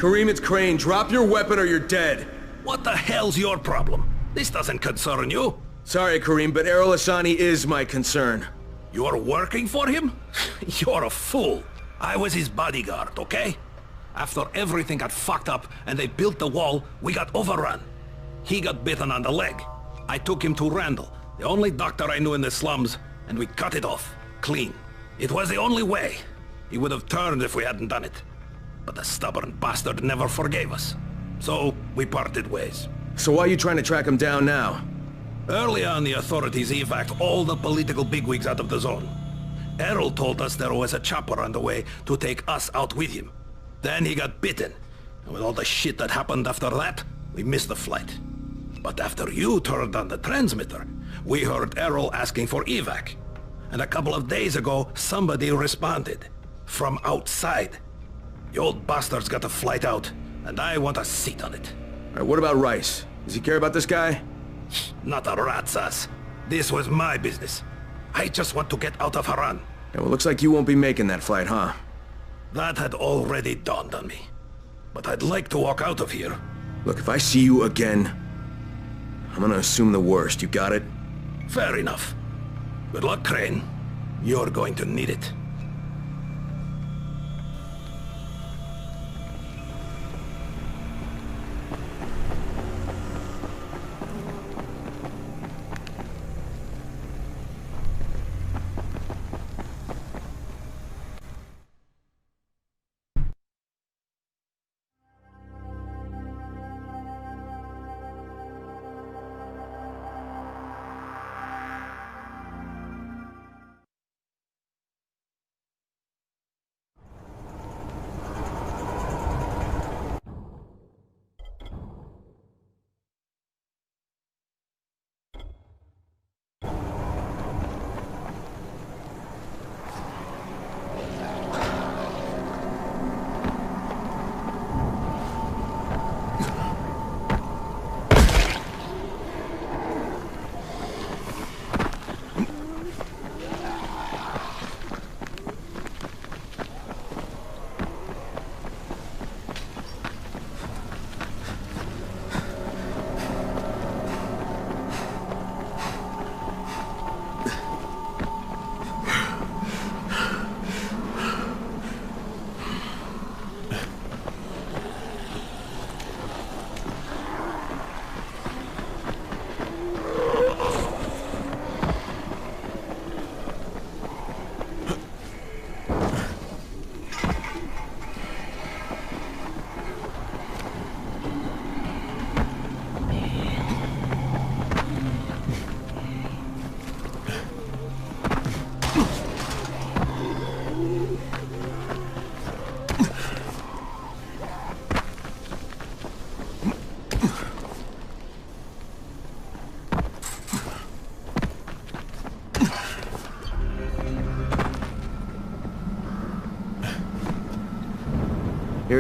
Kareem, it's Crane. Drop your weapon or you're dead. What the hell's your problem? This doesn't concern you. Sorry, Kareem, but Errol Hassani is my concern. You're working for him? You're a fool. I was his bodyguard, okay? After everything got fucked up and they built the wall, we got overrun. He got bitten on the leg. I took him to Randall, the only doctor I knew in the slums, and we cut it off. Clean. It was the only way. He would have turned if we hadn't done it. But the stubborn bastard never forgave us. So, we parted ways. So why are you trying to track him down now? Early on, the authorities evacuated all the political bigwigs out of the zone. Errol told us there was a chopper on the way to take us out with him. Then he got bitten. And with all the shit that happened after that, we missed the flight. But after you turned on the transmitter, we heard Errol asking for evac. And a couple of days ago, somebody responded. From outside. The old bastard's got a flight out, and I want a seat on it. Alright, what about Rice? Does he care about this guy? Not a rat's ass. This was my business. I just want to get out of Haran. Yeah, well, looks like you won't be making that flight, huh? That had already dawned on me. But I'd like to walk out of here. Look, if I see you again, I'm gonna assume the worst. You got it? Fair enough. Good luck, Crane. You're going to need it.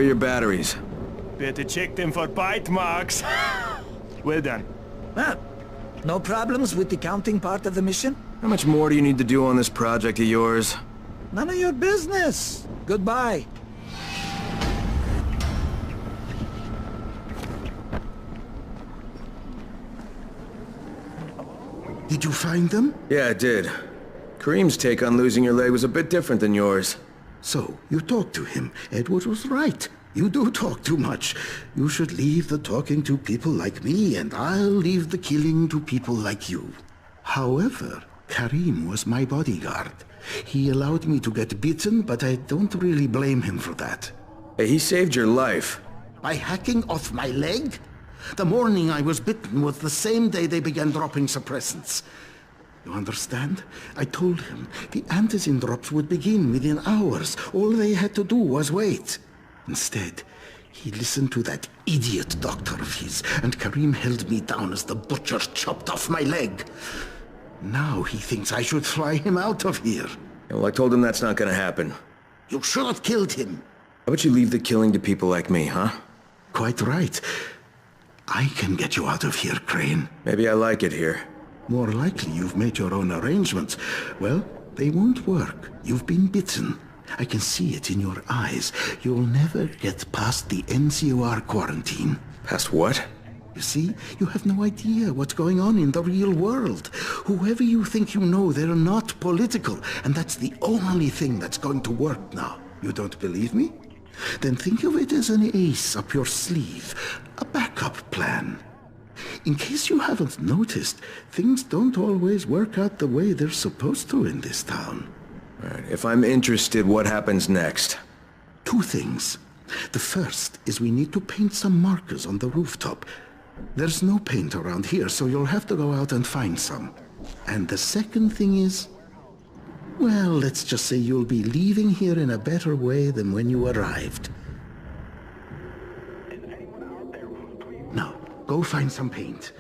are your batteries? Better check them for bite marks. Well done. Ah, no problems with the counting part of the mission? How much more do you need to do on this project of yours? None of your business. Goodbye. Did you find them? Yeah, I did. Kareem's take on losing your leg was a bit different than yours. So, you talked to him. Edward was right. You do talk too much. You should leave the talking to people like me, and I'll leave the killing to people like you. However, Kareem was my bodyguard. He allowed me to get bitten, but I don't really blame him for that. Hey, he saved your life. By hacking off my leg? The morning I was bitten was the same day they began dropping suppressants. You understand? I told him the antizin drops would begin within hours. All they had to do was wait. Instead, he listened to that idiot doctor of his, and Kareem held me down as the butcher chopped off my leg. Now he thinks I should fly him out of here. Well, I told him that's not gonna happen. You should have killed him. How about you leave the killing to people like me, huh? Quite right. I can get you out of here, Crane. Maybe I like it here. More likely you've made your own arrangements. Well, they won't work. You've been bitten. I can see it in your eyes. You'll never get past the NCOR quarantine. Past what? You see, you have no idea what's going on in the real world. Whoever you think you know, they're not political. And that's the only thing that's going to work now. You don't believe me? Then think of it as an ace up your sleeve. A backup plan. In case you haven't noticed, things don't always work out the way they're supposed to in this town. Right. If I'm interested, what happens next? Two things. The first is we need to paint some markers on the rooftop. There's no paint around here, so you'll have to go out and find some. And the second thing is... well, let's just say you'll be leaving here in a better way than when you arrived. Now, go find some paint.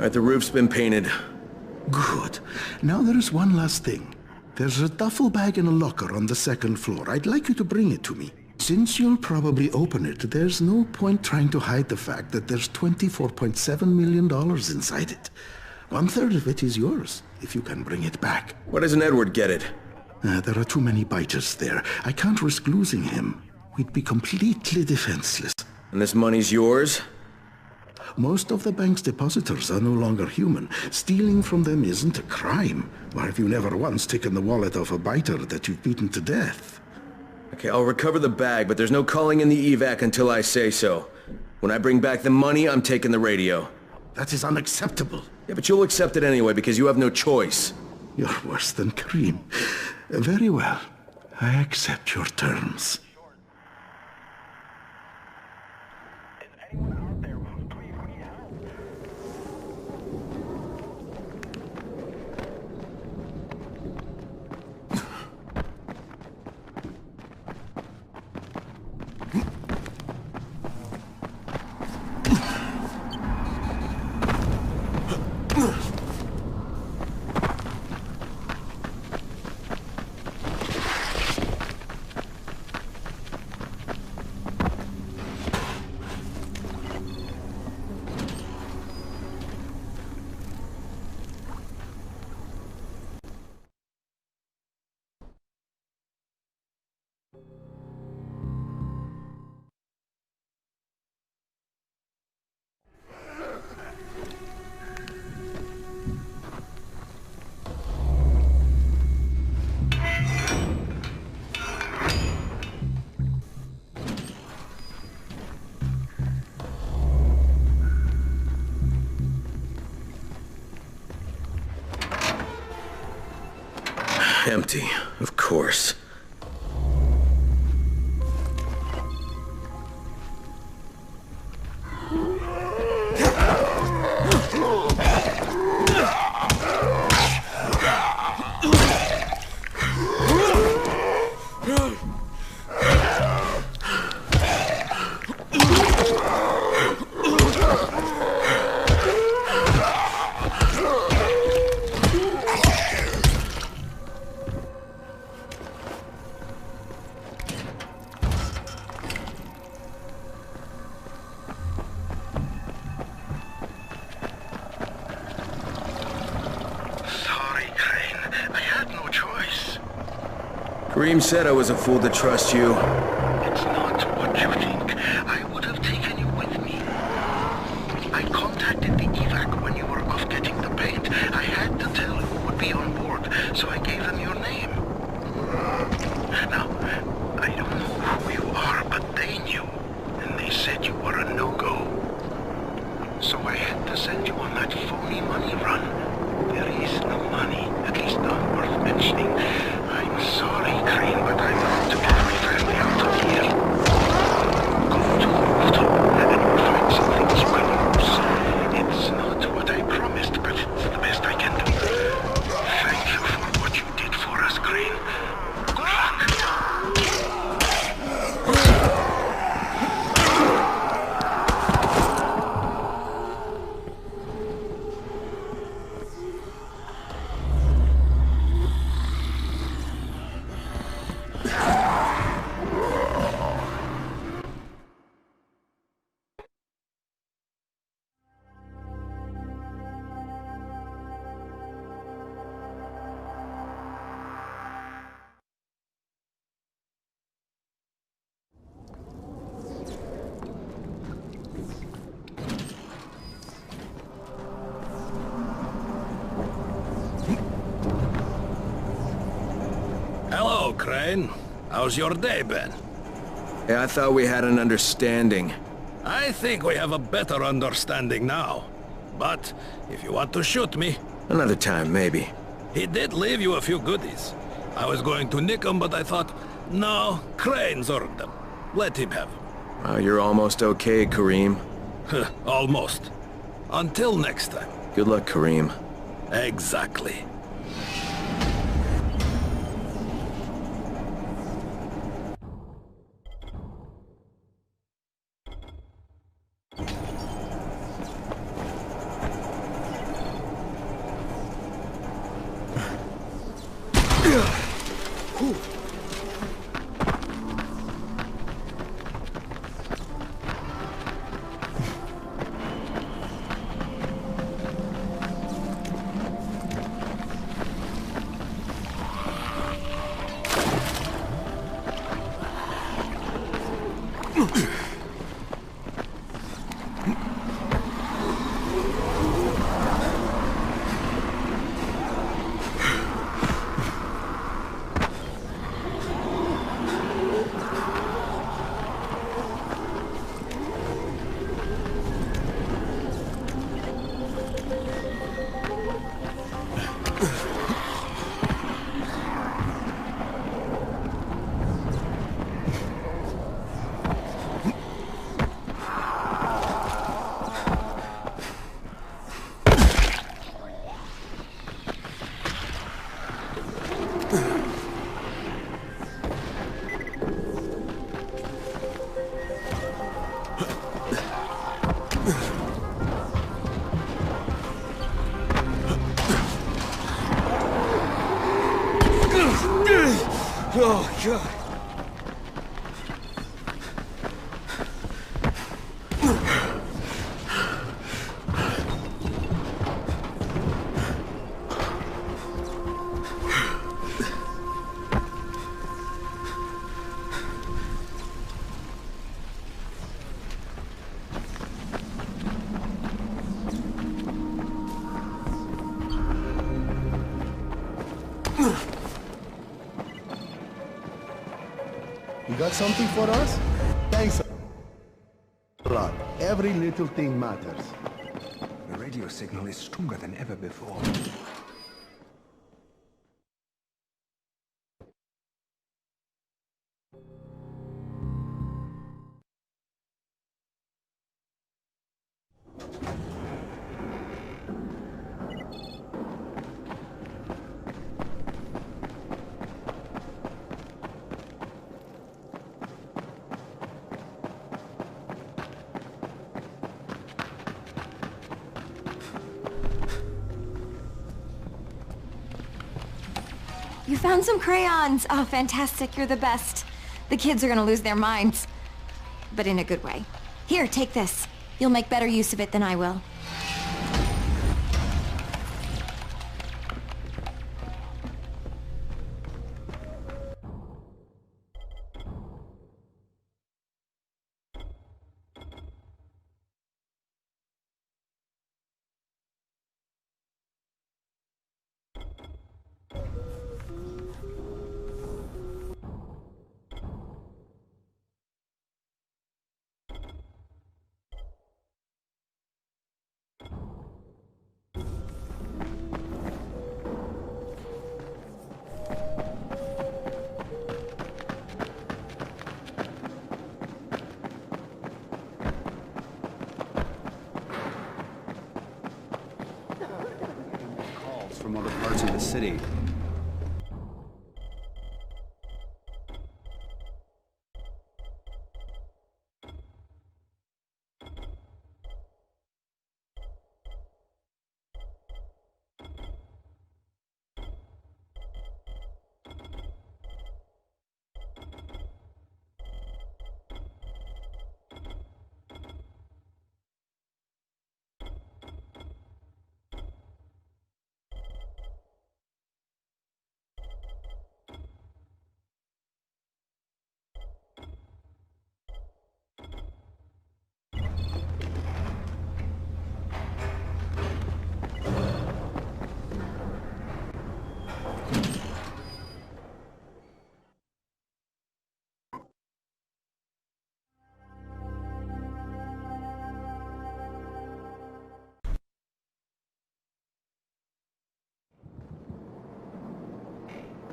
Alright, the roof's been painted. Good. Now there is one last thing. There's a duffel bag in a locker on the second floor. I'd like you to bring it to me. Since you'll probably open it, there's no point trying to hide the fact that there's $24.7 million inside it. 1/3 of it is yours, if you can bring it back. Why doesn't Edward get it? There are too many biters there. I can't risk losing him. We'd be completely defenseless. And this money's yours? Most of the bank's depositors are no longer human. Stealing from them isn't a crime. Or have you never once taken the wallet of a biter that you've beaten to death? Okay, I'll recover the bag, but there's no calling in the evac until I say so. When I bring back the money, I'm taking the radio. That is unacceptable. Yeah, but you'll accept it anyway because you have no choice. You're worse than Kareem. Very well. I accept your terms. Empty, of course. Kareem said I was a fool to trust you. It's not what you think. I would have taken you with me. I contacted the evac when you were off getting the paint. I had to tell who would be on board, so I gave them your name. Now, I don't know who you are, but they knew, and they said you were a no-go. So I had to send you on that phony money run. There is no money, at least not worth mentioning. I'm sorry, Crane, but I'm going to get my family out of here. Go to the rooftop, and we'll find some things you can use. It's not what I promised, but it's the best I can do. Thank you for what you did for us, Crane. Good luck. Hello, Crane. How's your day been? Yeah, I thought we had an understanding. I think we have a better understanding now. But if you want to shoot me... Another time, maybe. He did leave you a few goodies. I was going to nick them, but I thought, no, Crane's earned them. Let him have them. You're almost okay, Kareem. Almost. Until next time. Good luck, Kareem. Exactly. Oh, God. You got something for us? Thanks a lot. Every little thing matters. The radio signal is stronger than ever before. You found some crayons! Oh, fantastic, you're the best. The kids are gonna lose their minds. But in a good way. Here, take this. You'll make better use of it than I will. From other parts of the city.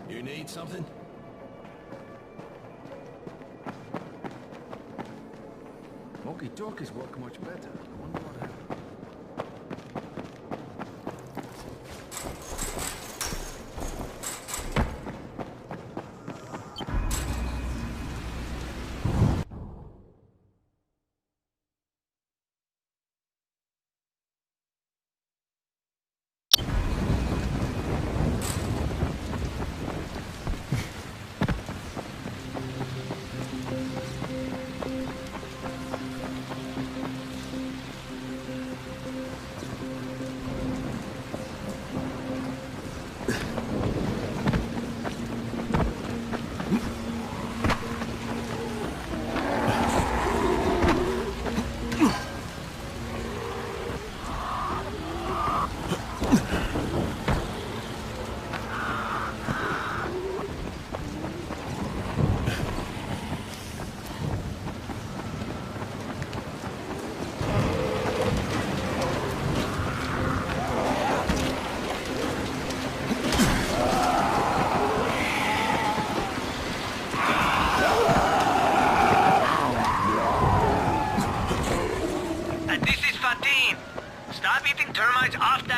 You need something? Walkie-talkies work much better. I wonder what happened.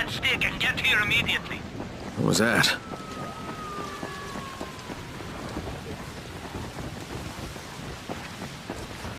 that stick and get here immediately. What was that?